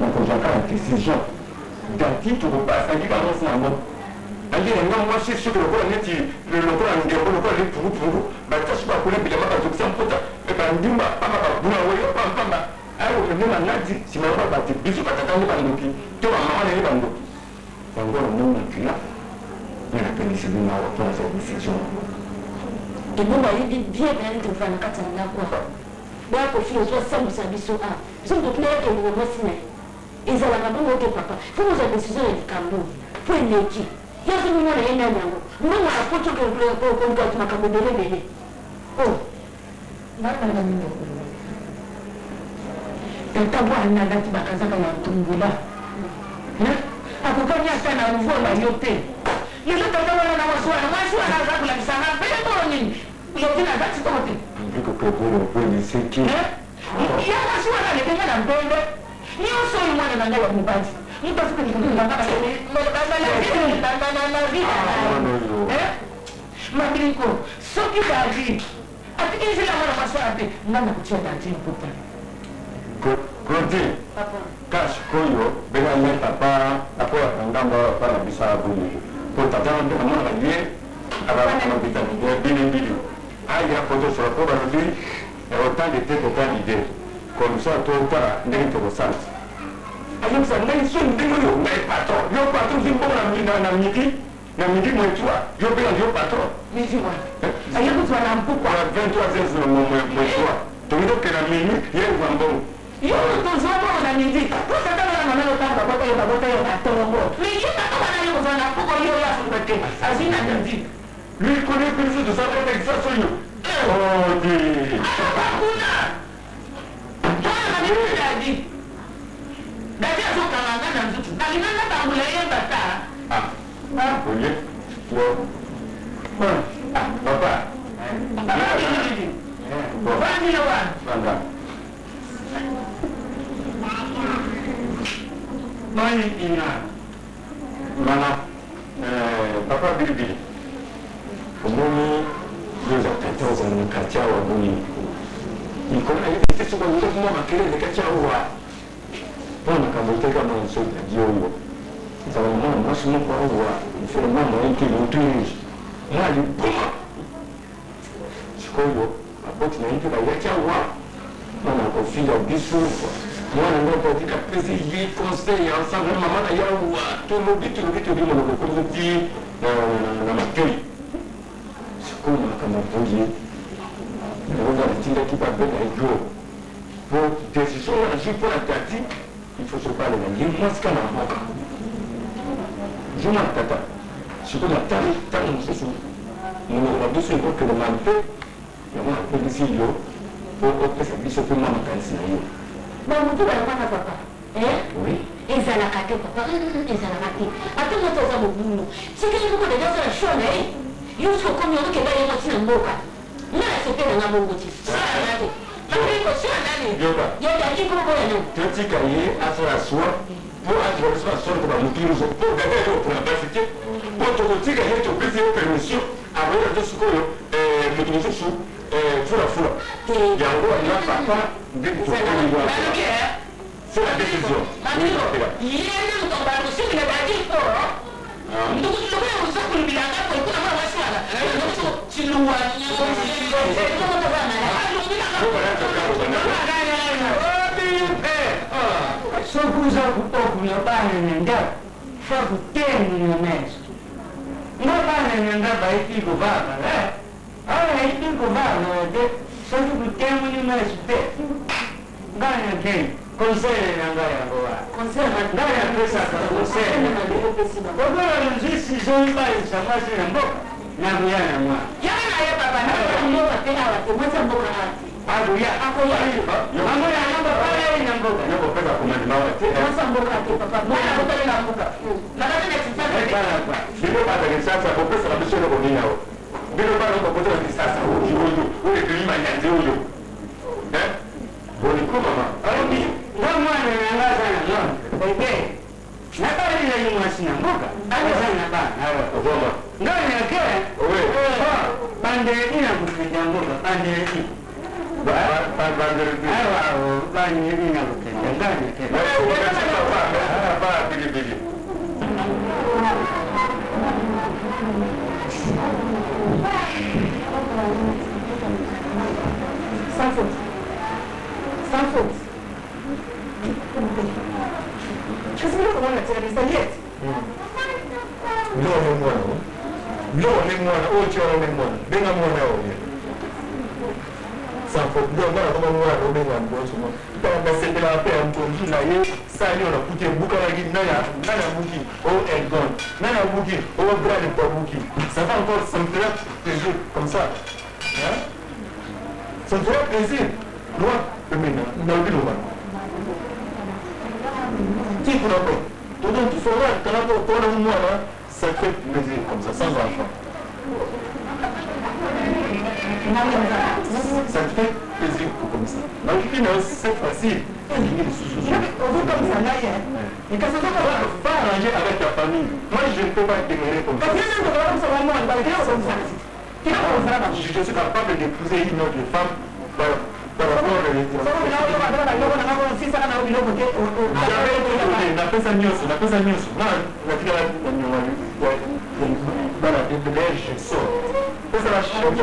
donc on va faire une décision. Dati tukupasa ngika ngosi nango anje ngam washi shukro ko neti le lokolo ngeko lokolo le puru bata shuba kule bila maka tukisa mpota e bandimba ama ba buna weyo pamba ayo ngema nazi simaba bati bisu patatani bandoki to mama ne bandoki ngoro nuna kila na penisi bina wa kwa sa decision et bon ba yidi bien bien de fana katana kwa ba ko fi so sambusa biso a so to play ke ngo mosine ezalaka bongo te papa fo kozwa décision ya likambo po eleki yoso bino na ye nani yango mbongo apotokekonkat makambo ebelebele o nanga mingi tata bwana ngati bakazaka ya tumbula akokani ata na uvola yo te lelo tata wana na mwasi wana aza kolakisanga mpele mbolo nini yotina azati toko te ya mwasi wana lekenga na mpende nyonso oyo mwana na ngai ya mobali moto mabiliko soki dadi atikilisela mwana maswala te nga na kotia dadi mpota Claudine, cash koyo bega me papa apoya kangamba para bisa buni po tata ndo na mwana ye aba kama bitani ye bini aya poto so ko ba ndi e autant de temps pour l'idée comme ça tout para ndenge to sens ayo sa ndenge so ndenge yo ngai patron yo patron zimbo na midi mwetua yo bega yo patron nijiwa ayo kutwa na mpukwa 23 heures mwetua tondo kena mimi ye ngambo yo tozombo na midi tata na mama no tamba bota yo na tongo mais yo tata na yo kuzana mpukwa yo ya fumbete azina midi lui connaît plus de ça pour l'exaction oh Dieu dadi dadi azokanga na nzutu nalinanga bambula yebata oye yo papa vandile wa banga nani ina mana papa bilibili omoni yoza katoza na katia wa buni ikona hivi sisi kwa ndio kama makelele katia wa bona kama uteka na nso ya jioyo za mama mwashi mko wa mfano mama yake mtumishi hali boma sikoyo aboti na hivi ya katia wa mama kofia bisu mwana ndio katika pesi hii conseil ensemble mama na yao todo bitu bimo na kukuzi na makeli sikoyo kama voye on a tiré qui va bien avec eux. Pour décision, on a joué pour la tati, il faut se parler. Il y a moins ce qu'on a en banque. Je m'en tata. Ce qu'on a tant de choses. Nous avons deux secondes que le mal fait. Il y a moins de décision pour que ça puisse se faire dans le scénario. bon mutu balakwana papa Oui. ezalaka te papa ezalaka te ate moto oza mobulu sikeli moko deja osala shone yo soki okomi okokenda ye moti na mboka nga na sepe nanga bongo ti sala te mabiko sala nani yodaki kokoya no Totika ye asala soi pour être sur la sorte de la mouture pour gagner pour la bafité pour totika ye to pese permission avec de ce que moto sou fula yango na papa de to c'est la décision yeye mtomba kusiki na dadi ko ndugu ndugu usakuli bilanga ko kuna mwa wasala ndugu chiluwa sokuza kutokunya bana nenda sabu temu mesmo. Não vai nem andar para ir com vaga, né? Ah, aí tem com vaga, só que o temu mesmo tem. Ganha quem? Conselho não ganha agora. Conselho não ganha a pressa para você. Agora não existe só um país, só faz na boca. Na Guiana, mano. Já não é para na boca, tem a boca, mas a boca lá. Aguiar, amanhã não vai para aí na boca. Eu vou pegar como animal. Mas a boca aqui, papai. Não é a boca na boca. Nada de necessidade. Vile para que sasa kwa pesa na bisho ko nina o. Vile para ko pesa ni sasa o jiwojo. O le klima ya jiwojo. Boni ko mama. Ami, mama na ngaza na yo. Bebe. Na pale ile ni mwasina mboga. Ana sana ba. Obama. Ngani yake? Owe. Bande ina kukenda mboga. Bande ina. Bande ina. Awa, bande ina kukenda. Ngani yake? Ba bili bili. Sans faute. Sans faute. Je sais pas comment on a tiré les serviettes. Mwana ocho ni mwana. Benga mwana oye. Sans faute. Ndio mwana kama mwana obenga mboso. Tanga sende la paix mtonji na ye sali ona kutie buka la nana buki o elgon. Nana buki o brade pa buki. Ça va encore ça me fait plaisir comme ça. Hein? Ça me fait plaisir. Loi femina na bilo ba. Ti kuna ko. Todo tu fora kana ko tona mwana ça fait plaisir comme ça sans enfant. Ça te fait plaisir comme ça. La vie, c'est facile. On veut comme ça, là, et quand ça va arranger avec ta famille. Moi, je ne peux pas démarrer comme ça. Je suis capable d'épouser une autre femme par rapport à l'église. J'avais la pesa nyonso. Je sors. Pesa la change.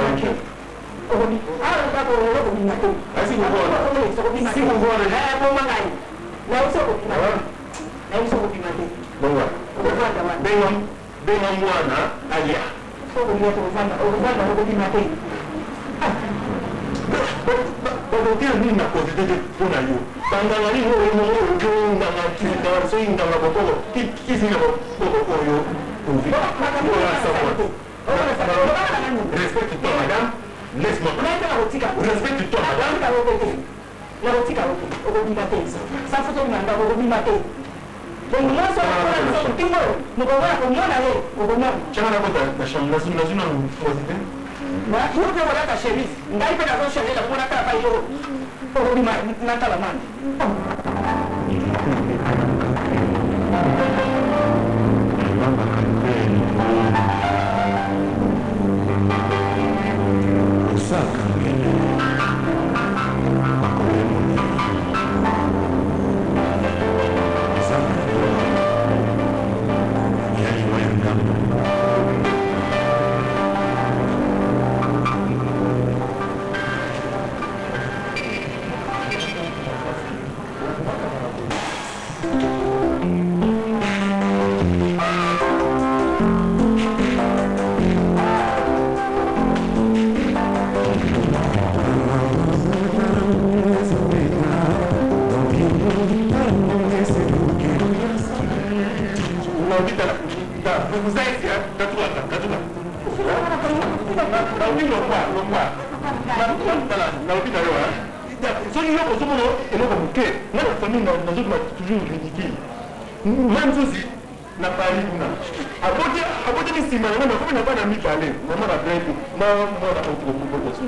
Benga mwana alia. Babotia nini na konsidere mpona yo banganga nini oyo oyo nganga nganga soki nganga bokoko kisinga bokoko oyo ovi respecte-toi madame. Laisse-moi. Respecte-toi, madame. Même si n'a pas eu une. Abodia ni sima na ko na bana mi pale. Mama na break. Mama na ko ko ko so.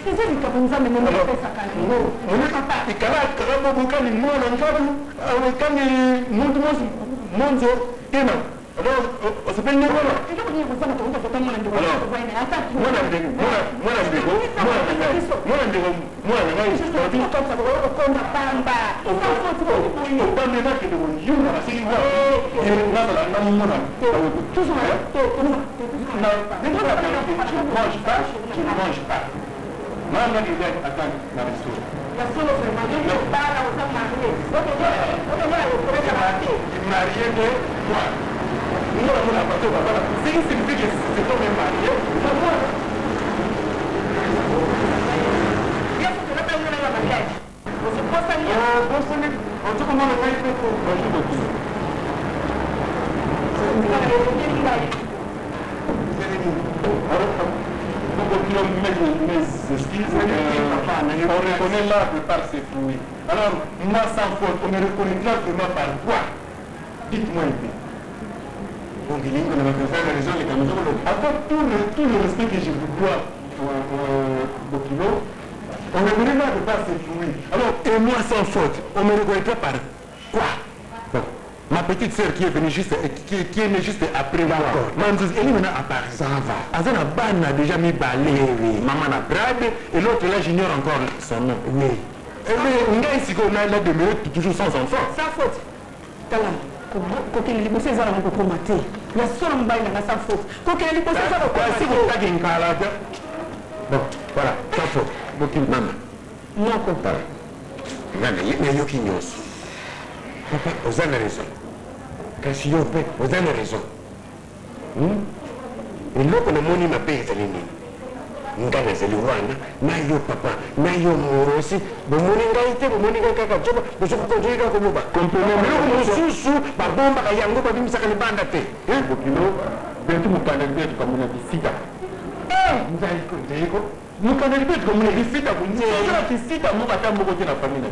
Hizi ni kabunza mimi na pesa kali. Mwana papa ikala kama buka ni mwana ngapi au kama mundu monzo tena. Alors osipende mwana. Ndio ni kusema kwa mtu mwana ndio kwa ina hata. Mwana ndego. Mwana ngai. Ndio kwa sababu kwa pamba. Obame na ke de yuna asili wa. Na mwana. Toujours Non, ne mange pas. Maman disait, attends, dans le La solo vraiment, il est pas là, on s'est marié. Donc, on est marié de quoi? Nous avons la partie, voilà. C'est qui signifie que c'est toi même marié? C'est moi. Il faut que nous appelions la mariage. On se pose à l'île. On dit comment le mariage fait pour manger de tout. Mes excuses, on reconnaît l'arbre par ses fruits. Alors, moi sans faute, on me reconnaîtra seulement par quoi? Dites-moi un peu. Donc, il dit qu'on a fait la raison des Camerounais. Avec tout le respect que je vous dois au Bokino, on me reconnaît l'arbre par ses fruits. Alors, et moi sans faute, on me reconnaîtra par quoi? Ma petite sœur qui est venue juste, qui est née juste après moi. Elle est maintenant à Paris. Ça va. Azana Ban a déjà mis balai. Maman a brade. Et l'autre là, j'ignore encore son nom. Oui. Et là, ici, on a demeuré toujours sans enfant. Sans faute. Talam. Quand il est libéré, c'est ça qu'on peut mater. Il y a seulement un bail dans sa faute. Quand il est libéré, c'est ça qu'on peut mater. Si vous avez une calade. Bon, voilà, sans faute. Beaucoup de maman. Non, compas. Il y a qui n'ose. Papa, vous avez raison. Cassiope, vous avez raison. Et là, on a moni ma paix, c'est l'ennemi. Ngana zeli wana, na yo papa, na yo morosi, bo moni ngaite, bo moni kaka choba, bo soko konjika ko boba. Comprenez moi susu, ba bomba ka yango ba bimisa ka libanda te. Bokino, bentu mukana betu comme on a dit sida. Nzai ko ndeko. Mukana betu comme on a dit sida ko ndeko. Sala ki sida mo ka tambo ko na famille.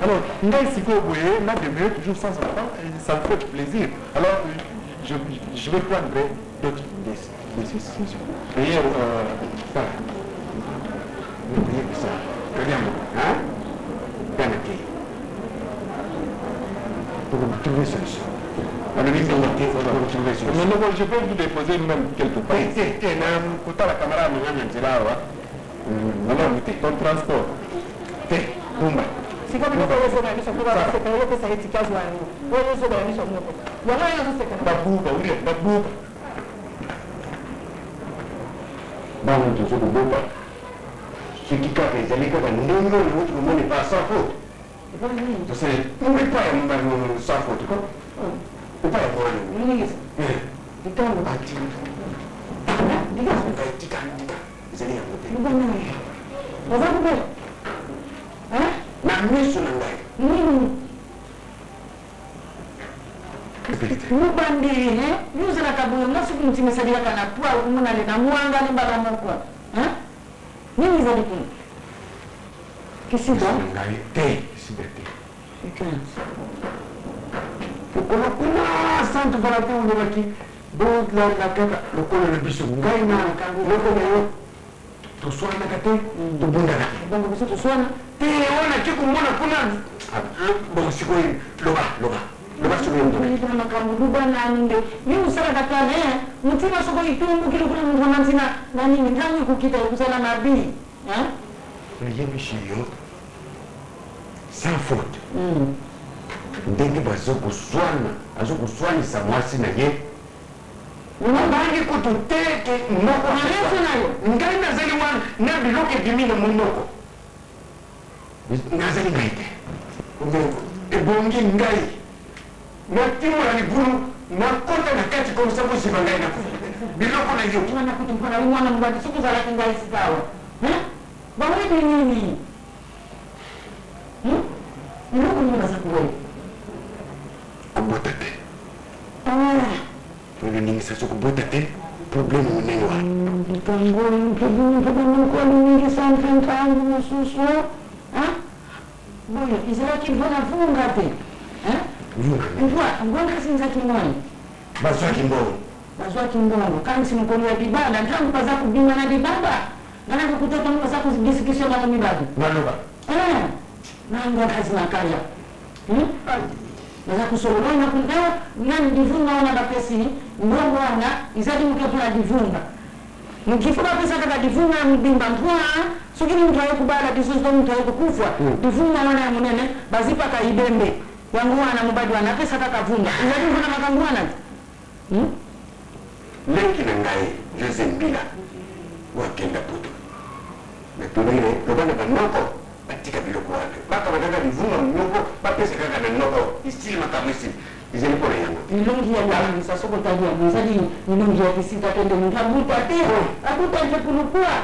Alors, ngai siko boye, na demeure toujours sans enfant, et ça me fait plaisir. Alors, je vais prendre d'autres décisions. D'ailleurs, ça. N'oubliez pas ça. Regarde, hein? Bien accueilli. Pour vous trouver ça. Alors, il faut vous trouver ça. Non, je peux vous déposer même quelque part. Tiens, la caméra, ton transport. Tiens, Bumba. Si comme nous faisons ça, nous sommes pas là, c'est que ça efficace là. Nous sommes là, nous sommes là. Voilà, nous sommes là. Babuba, oui, Babuba. Bon, tu sais, Babuba. Ce qui capte les alliés, quand on n'est pas sans faute. Tu sais, on n'est pas sans faute, quoi. On n'est pas sans faute. Oui, Mubandiri, nous la kabou, moi ce que nous disons c'est dire qu'on a toi ou mon allé dans moi en gagne pas mon quoi, hein? Ni nous allons dire. Qu'est-ce que c'est? Pourquoi santo para ter um aqui, do lado da casa, no colo do bicho, ngai na kango, no colo tu suana kate, tu bunda na. Donc você tu suana? Te ona que com mona kuna. Bom se coi, loba se vendo. Ni tuna makambu duba na ninde. Ni usara dakane, mutima soko itumbu kilo kuna mwananzina na nini nganyi kukita kusala na bi, hein? Rien bichio. Sans faute. Ndenge bazokuswanisa mwasi na ye nabangi kututeke moko ngai nazali wana na biloko ebimi na monoko nazali ngai te ebongi ngai natimola libulu nakota na kati komisa kozima ngai na biloko na yo Mwana kutumpana mwana mbadi siku za laki ngai sikawa bawede nini Niloko nyumba za kuwewe kubota te oloningisa so kubota te problème monene wa ningisa ntantangu mususu boyo izalaki mbona vunga te ngwanga sinzaki mwani bazwaki mbongo bazwaki mbongo kansi mukolo ya dibanda ntangu paza kubima na dibanda nganaka kutoka munga za kuzigisikisha na mibadu naloba nanga kazi nakaya naza kusolola na kundewa nani divunga wana bapesi mbongo wana izadi mukapula divunga mkifuka pesa kaka divunga mbimba mpwa sukini mtu ayo kubala disuzo mtu ayo kufwa divunga wana ya munene bazipa ka ibembe yangu wana mubadi wana pesa kaka vunga izadi mfuna makangu wana leki na ngai Jose Mbila wakenda puto mepulele lobana banoko batika biloko wapi bakaba kaka livunga moko bapesa kaka na noko istili makambo esi ezali mpona yango milongi ya langisa soko otali yango ezali milongi ya kisika tende moto abuta te abuta nje kulukua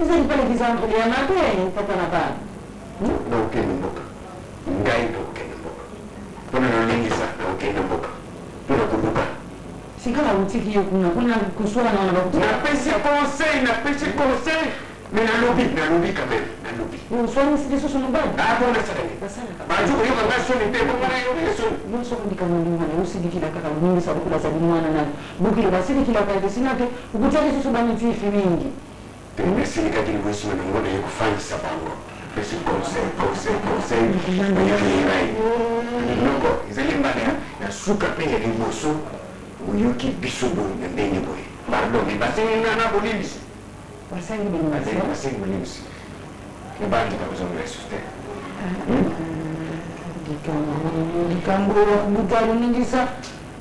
ezali mpona example ya mabe tata na bana na okende mboka ngai na okende mboka mpona nalongisa na okende mboka mpona koluka sikala utiki yo kuna kuswala na bakuti napesi conseil mais nalobi quand même nalobi uswali sidiso sonobadi bona sakani baji koyoka nga soni te bongana yoka soni nosokundika nolingana usidikila kaka ulingisa bukula za limwana na bukile basidikila kaka sinake ukutaki susu banitifi mingi nasilikaki liwesima nango naye kofandisa bango pesi conseil ekirai loko ezali mbala ya suka mpe ya liboso oyoki biso boye na ndenge boye pardon me basenga na bolimbisi basengi bolimbisi ebandika kozonga esuste likambo butalo ningisa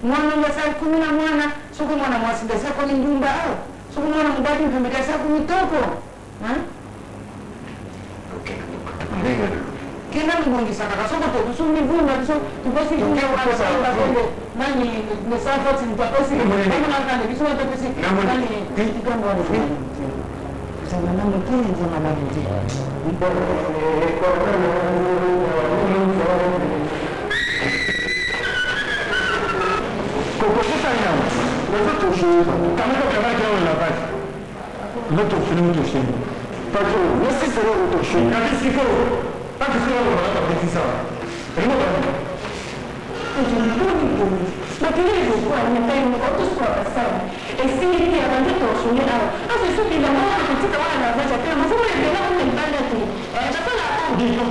mwana ngasali kumi na mwana soko mwana mwasidasako ni njumba au soko mwana mubadi mpembekasako mitoko kena nibongisaka kasoko tekusumivunga biso tukosikaaende mani nesafoti nitakosi amonakande biso batokosi ani likambo sanganamo te nzamalamu te kokokutanya wazotoshuka kamatokamajawelabati lotofilmutoshingi pato nesisero utoshingi nakisiko pakisiroaakapetisa rimobaa Makilele kwa nyambaini otuswa basaba. Esiri pia bandito usuni awa. Asa suki la mwana kutika wana na vaja pia. Mafumu ya mbela kune mbanda tu. Chakala awa. Ndiko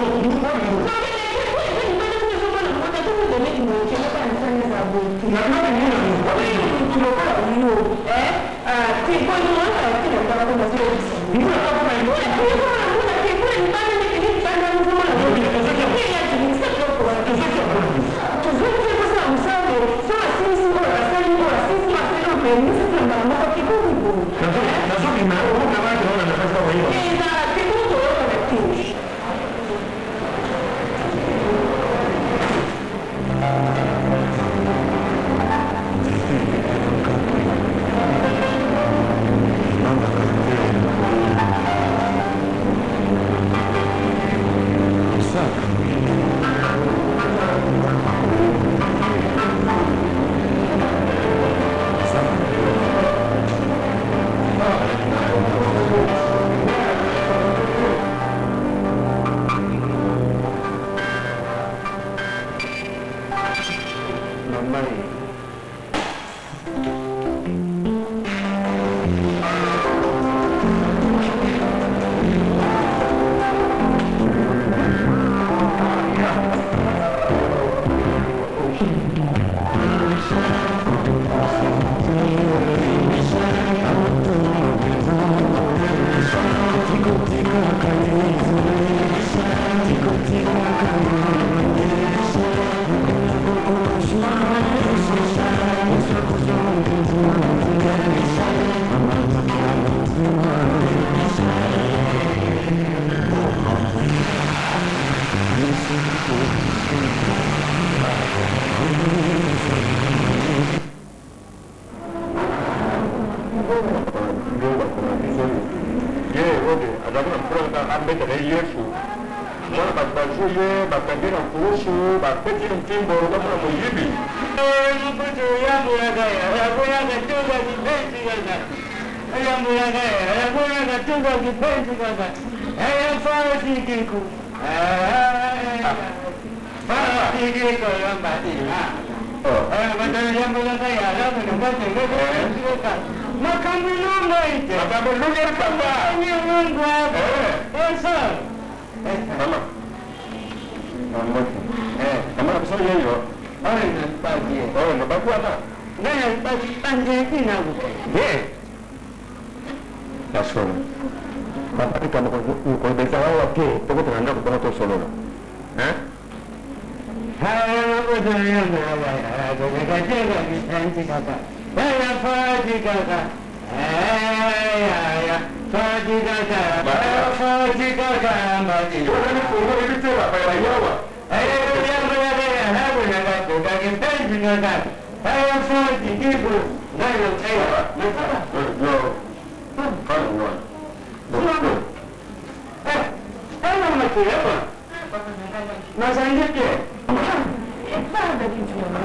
Ma sai che è? Guarda che giorno.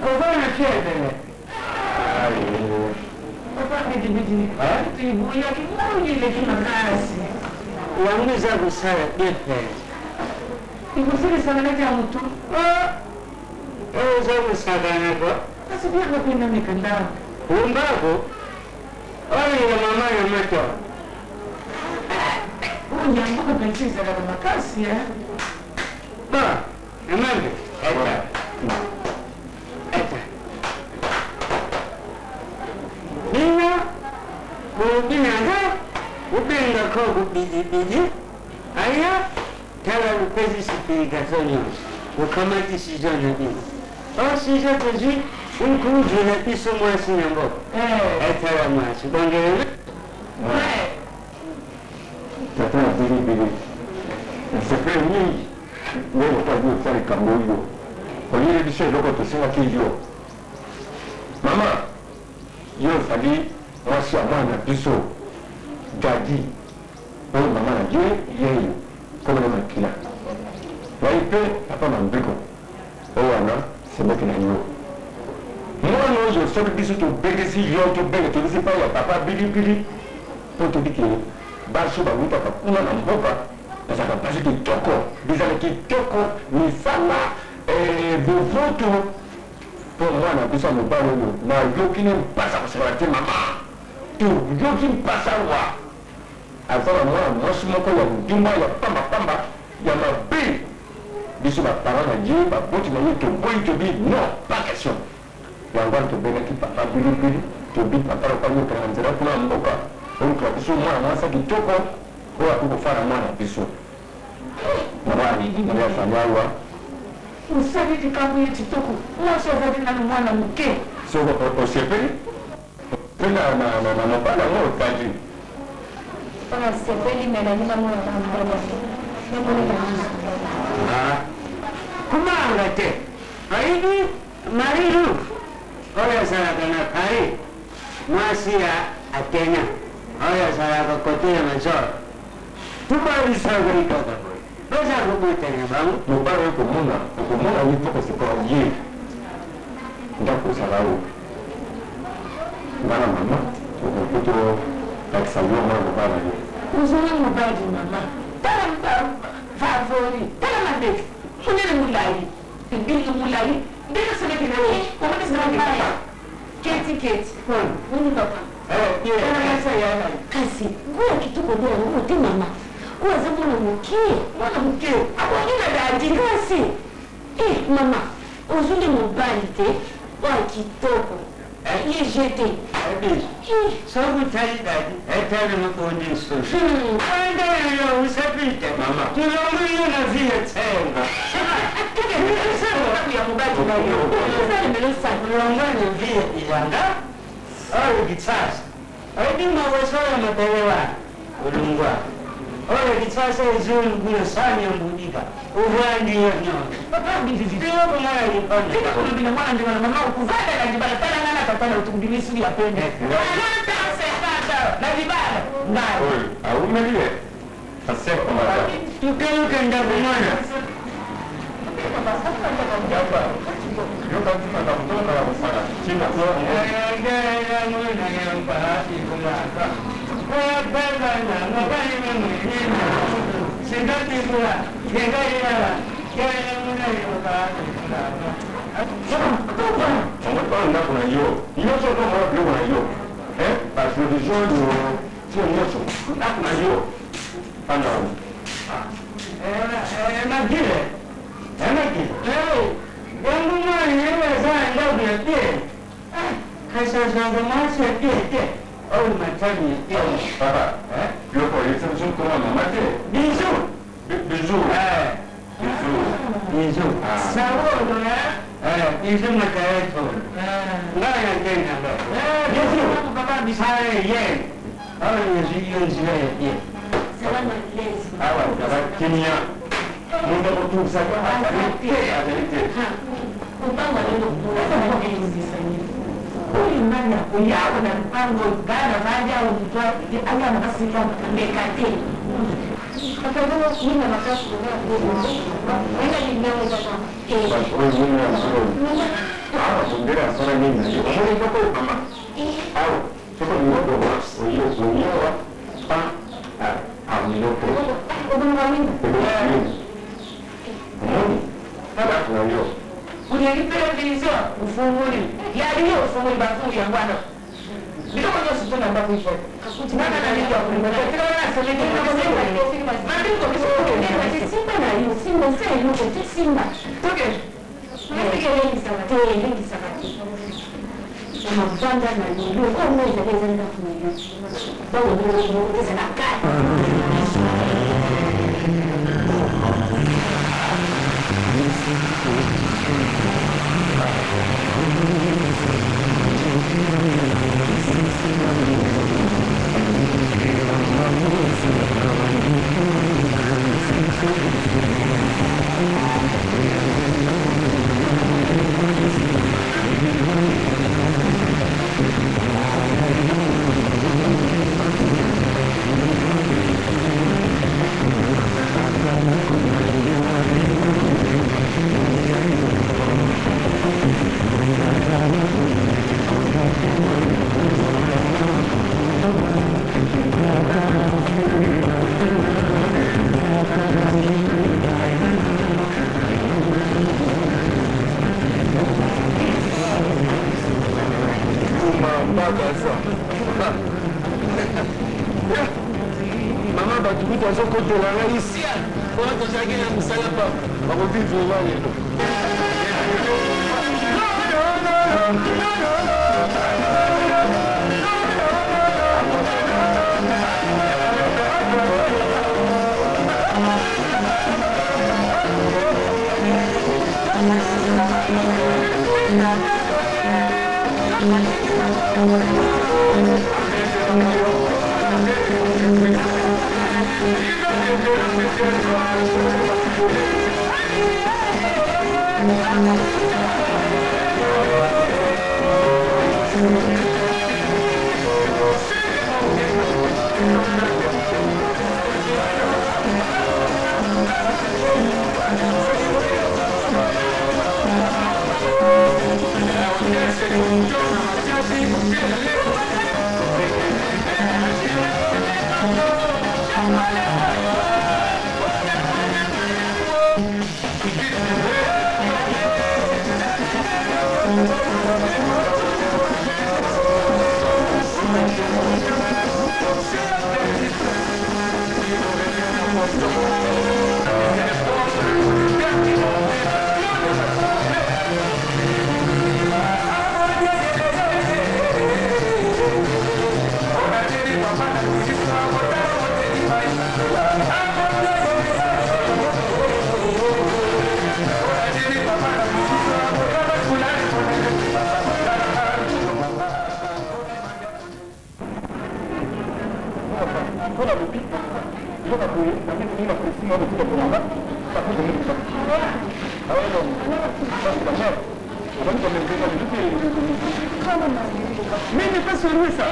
Cosa chiedere? Guarda che ti voglio che muoio le tue case. Quando sai che sai che E você sta nell'andiamo tu? sai che sai che Ma sappiamo che non mi cantava. un baco? Oggi la mamma mi ha detto Andiamo che precisa da una casa, ma, è meglio. Nina, ubinga ko biji, aya, tara upezi sipirikatonyo, ukamati sijono bini. Sijo tuji, unkuju na piso mwasi nyambo. Tara mwasi, bongere. Tata bili. Sekre mingi. Wewe utabu ufari kamoyo. Kwa nini bisho loko tusinga kiyo? Mama, yo fali wasi amana biso gadi. O mama na je yeyo. Kama na makila. Waipe hapa mambiko. O wana semeki na yo. Mwana ozo sobi biso to begesi yo to bege to disi pa ya papa bili. To to dike baso ba wuta ka kuna na mboka. Nasaka basi kitoko, bizana kitoko ni sana bovoto pour mwana bisa mobalo yo na yoki ni mpasa kusema te mama tu yoki mpasa wa azala mwana mwasi moko ya ndimba ya pamba ya mabe biso bapara na ye baboti na ye toboyi tobi non pas question yango tobengaki papa bilibili tobi papa lopango tona nzela kuna mboka oluka biso mwana mwasi kitoko oyo akokofana mwana biso nawafanyawa usabiti kambu yechitoko mwashovati nani mwana muke so osepeli pena na mabala ngo kaji Ona sepeli melanima mwana kambala. Kumanga te. Aidi mariru. Oya saraka na kari. Mwasi ya Atena. Oya saraka kotira mazor. Tubari saraka itoka. Beza kubuta ni bangu. mobala okomona ye mpo kosekola ye ndako osala o ngana mama okokuto lakisa yo mwana mobala ye uzona mubadi mama tala favori tala mandeki munene mulayi mbili mulayi ndeka sebeke nawe komane sebeke keti muni papa kasi nguo kitoko ndio nguo mama kuwaza mwana muke akongina dadi kasi mama uzunde mobali te wa kitoko ye jete Sabu tali dadi. Etali mkundi sushi. Anda yo usapite mama. Tulongo yo na vile tsenga. Tulongo ni vile iwanda. Oyo kitasa. Oyo mawasora mapelewa. Ulungwa. Oyo kitasa izuri ngule sani ya mbudika. Uwandi yo nyono. Ndiyo kumara yipanda. Bila mwana ndio mama ukuvada na jibala tala ngana tatana utukudimisi ya pende. Na jibala ngani. oyo awumelie aseko mata Tukeluke ndakumana. yokatimaka mutona ya kosala tina omotala ndako na yo nyonso otomona biloko na yo baprovision yo tio nyonso ndako na yo panda Magile. Yangu mwana yeye sana ndogo ya pili. Kasa zangu masa pili. Au matani ya pili. papa biloko oyebisa biso nkoma mama te Bisou. bizu bizu Bisou. Sawono ya. isema kaeto. Ngaya tena lo. Yesu baba bisaye ye. Awa yesu nzira ye. Salama lezi. Awa baba kimia. Mungu kutusa kwa atalite. Upanga leo kuna lezi sana. Huyu mwana kuyaona na mpango gana baada ya mtoto anga makasika mekate. Kwa hivyo mimi na makasi ndio ndio ninaweza kama Wewe unasema. Bendera sana mimi. Wewe ndio kama. Au sio ni wao wa Miloko. Ulielipea dirisha ufunguli. Yaliyo ufunguli bafungu ya bwana. Ndio kwa Yesu tuna ambapo hicho. Nana na ndio kwa Mungu. Kila mara seleni na Mungu. Maandiko kisema simba na hiyo simba sasa hiyo simba. toke. Ndio yengi sana. Kama banda na ndio kwa mmoja leza ndio kumwona. Bado ndio na kati. Maman va tout à son côté là ici. Pour que ça gagne un salapa. On va vivre Mais n'est pas sérieux ça.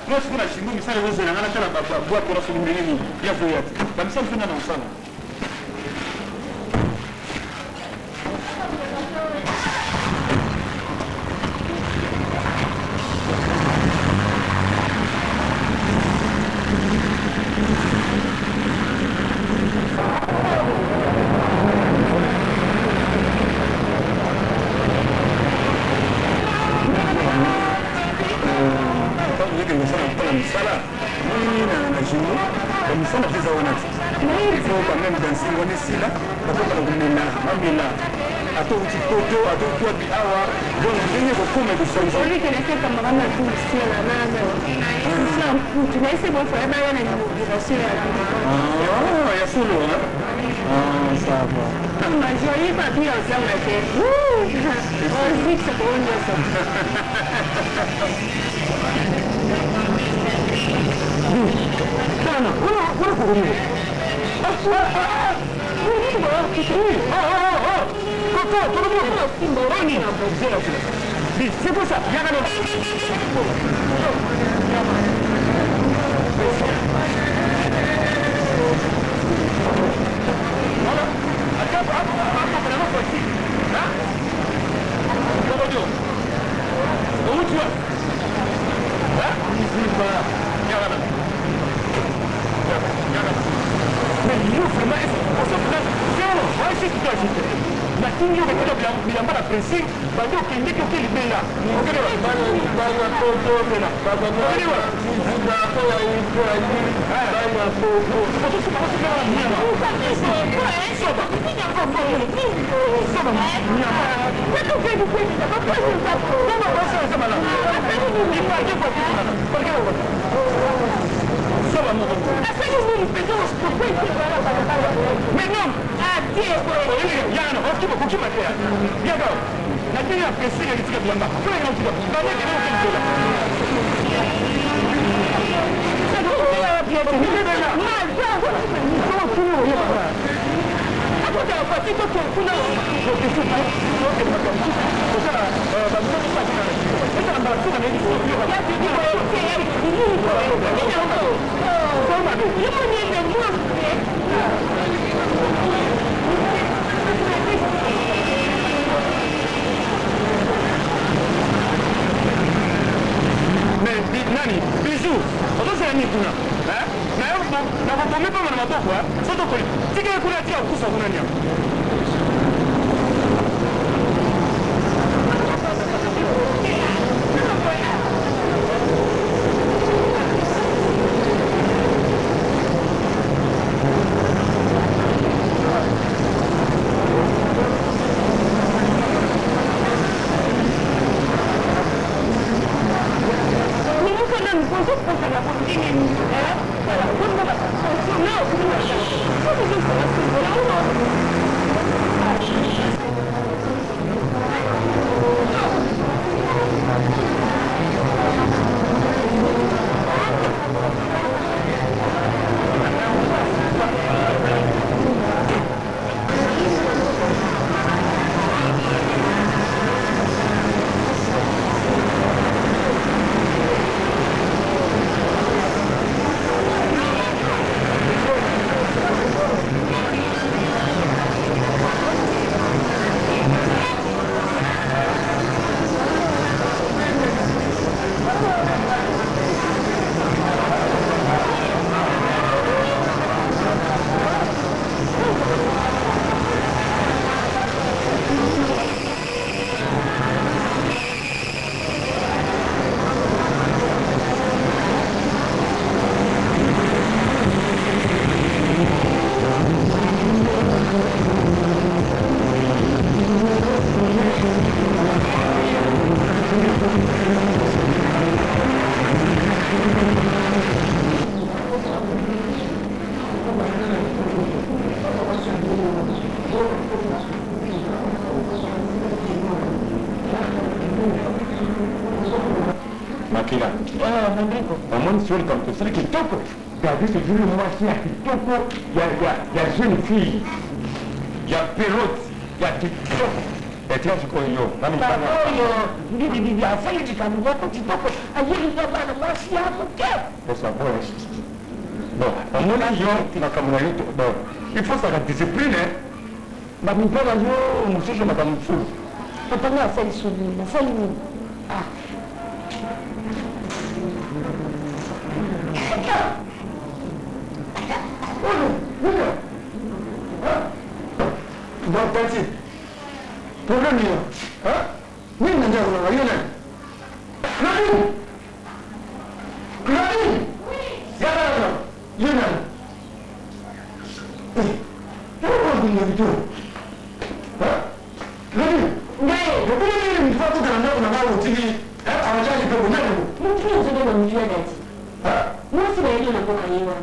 Moi, je suis là, je suis là, je suis là, je suis là, je suis là, il faut quand même danser, on est ici là, on va pas le atauti poto atauti wapi awa donc ndenge kokoma bisanzo olikeleseka makana tusiela nana tusia mputu naise bofoya baya na inauguration ya solo sawa majori papi ensemble te on fixe pour une leçon sana kuna kurumu c'est pour ça, lakini hiyo katika bilamba na pressing bado ukiendeke ukilibela ukielewa bana toto tena baba ukielewa ndio hapo ya Israeli bana toto toto sema sema nyama soba soba nyama wetu kweli kweli na baba sema basi sema la ipaje kwa kitu na kwa hiyo soba moto sasa hivi ni pedo kwa kweli maintenant yana hokiba kukimatea yaga lakini apesiga kitika bilamba kwa hiyo kitu baada ya kitu kile nani bizu otosela ni kuna na kutomepa mana maboko soto kuli tika kuna tia kusa kuna nya Makila. Namoni sio kama tusiri kitoko. Gazi tujuri mwasi ya kitoko ya jeune fille. Ya perote, ya kitoko. Etia siko hiyo. Nami pana. Hiyo bibi afanye kikamua kwa kitoko. Ajili kwa bana mwasi ya mke. Pesa bora. Bon, namoni hiyo tunakamua yetu. Bon, il faut ça la discipline. Ba mpaka hiyo msisho makamfu. Papa afanye subiri, afanye nini? Ah. Donc, Tati, problème là. Hein? Oui, mais on va y aller. Claudine! Claudine! Oui! Il y en a. Pourquoi vous n'avez pas? Hein? pas tout que on a aussi arrangé le problème. Nous qui nous sommes dans le milieu d'être. Moi, si vous avez un peu de temps,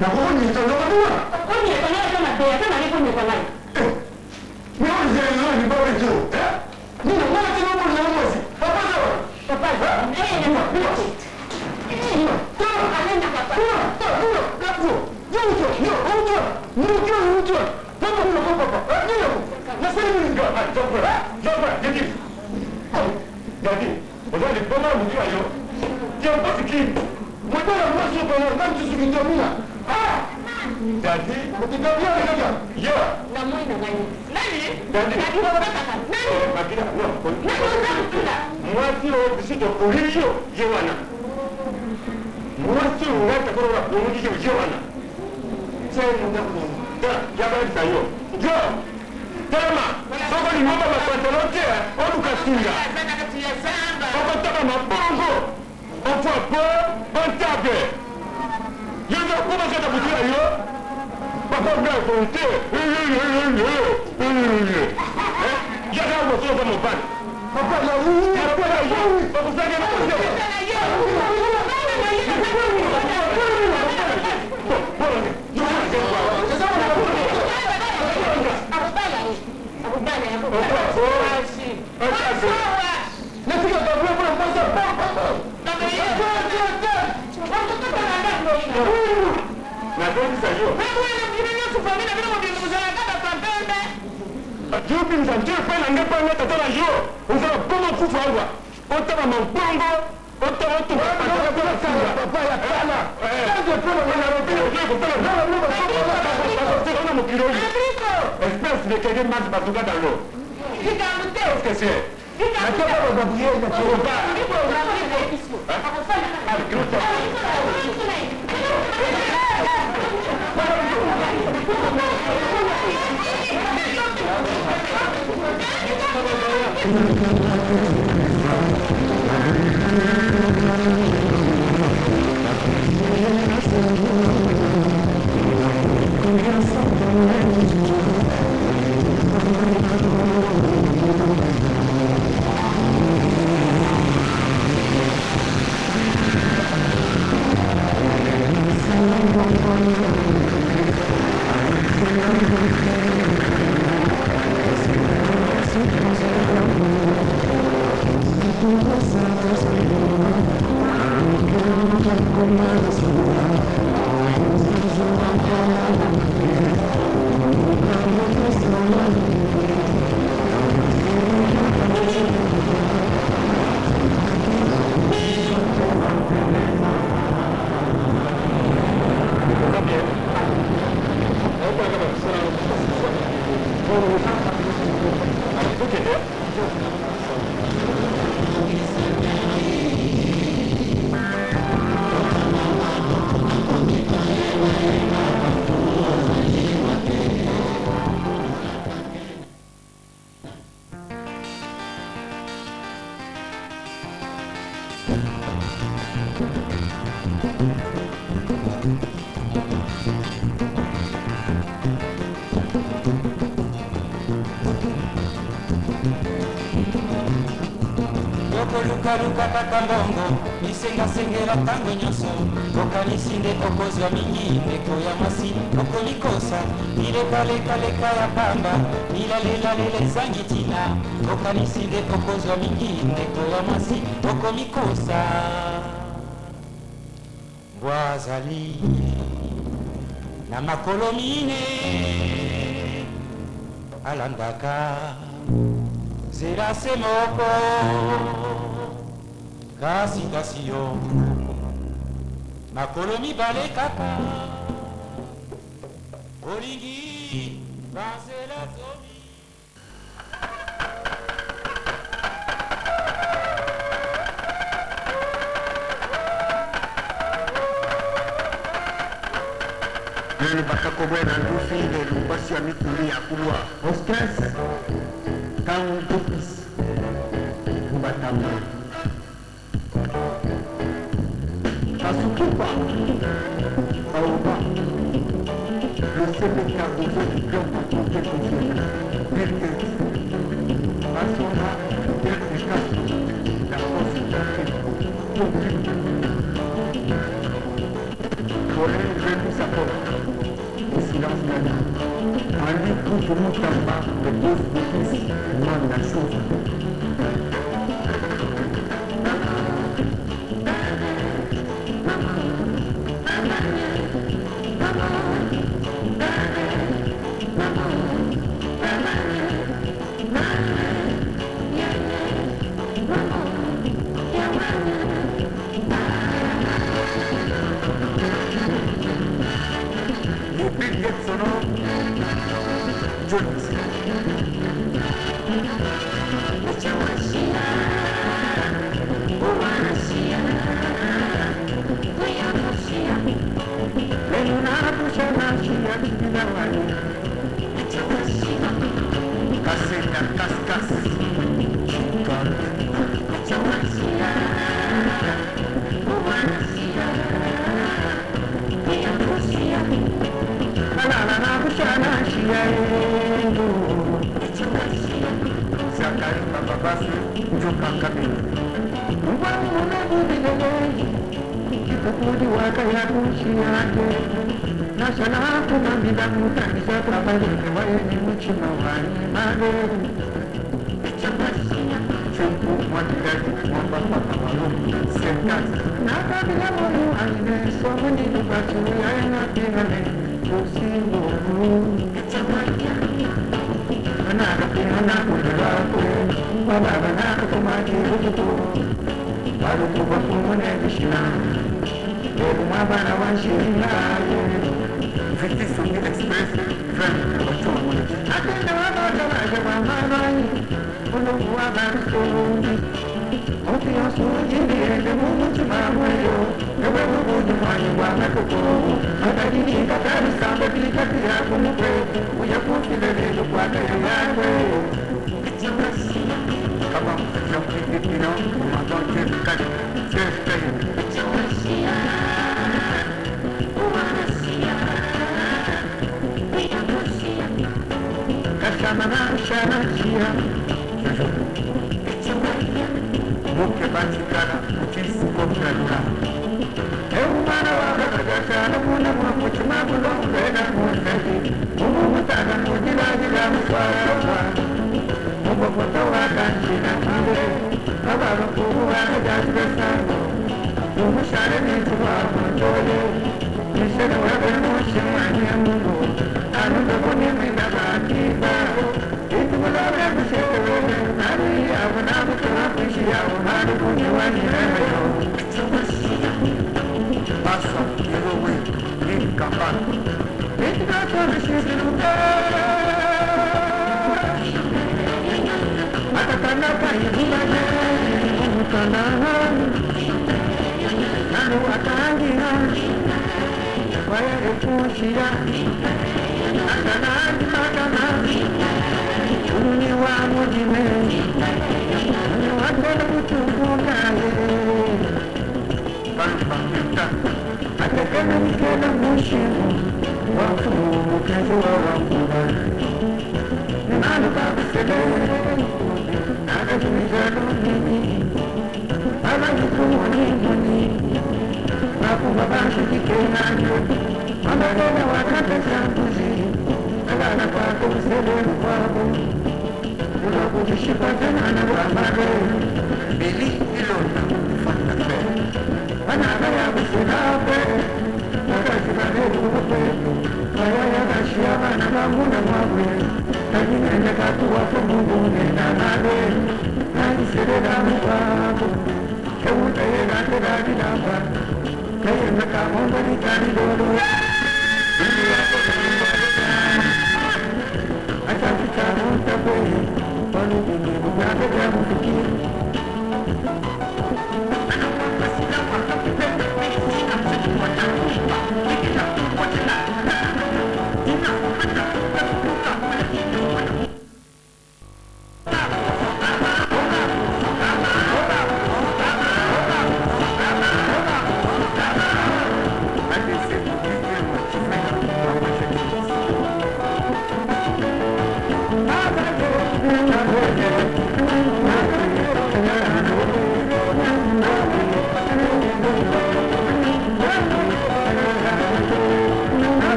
na kwa nini tunaona on y est kama bea kama niko ni kwa nani mimi ndio ni bora tu mimi naona tena kwa nini mwezi papa Daddy, ukitabia nini? Yo. na mimi na nani? Nani? Daddy. Nani unataka? Nani? Makina, no. Nani unataka? Mwati wa bisito kuhiyo yewana. Mwati unataka kwa kuhiyo yewana. Sasa ndio. Da, yabali sayo. Yo. Tama, soko ni mama makwatolote, odukasinga. Sana kati ya samba. Soko toka mabongo. Opo, ontabe. Yendo kuma kata butia yo. Papa nga konte. Ya ga mo so mo ban. Papa la wu. Papa la yo. Papa sa ga mo yo. Espèce de quelqu'un qui marche partout dans l'eau. Qu'est-ce que c'est? lukaluka kaka mbongo lisengasengela ntango nyonso okanisi nde okozwa mingi ndeko ya mwasi okolikosa ilekalekaleka ya pamba ilalelela ezangi ntina okanisi nde okozwa mingi ndeko ya mwasi okomikosa bwazali na makolo mine alandaka zela se moko kasi yo makolo mibale kaka olingi banzela zomi nani bakakobwena ndufinde lubasi ya mikuli ya kulwa ostres ntango topis mubatamba basukupa baoba le CPK aux autres qui ont apporté confiance voler, je lui s'appelle. Le silence m'a dit. En lui, tout le monde t'en bas, de deux bêtises, demande la chose.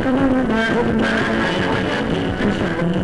Thank you.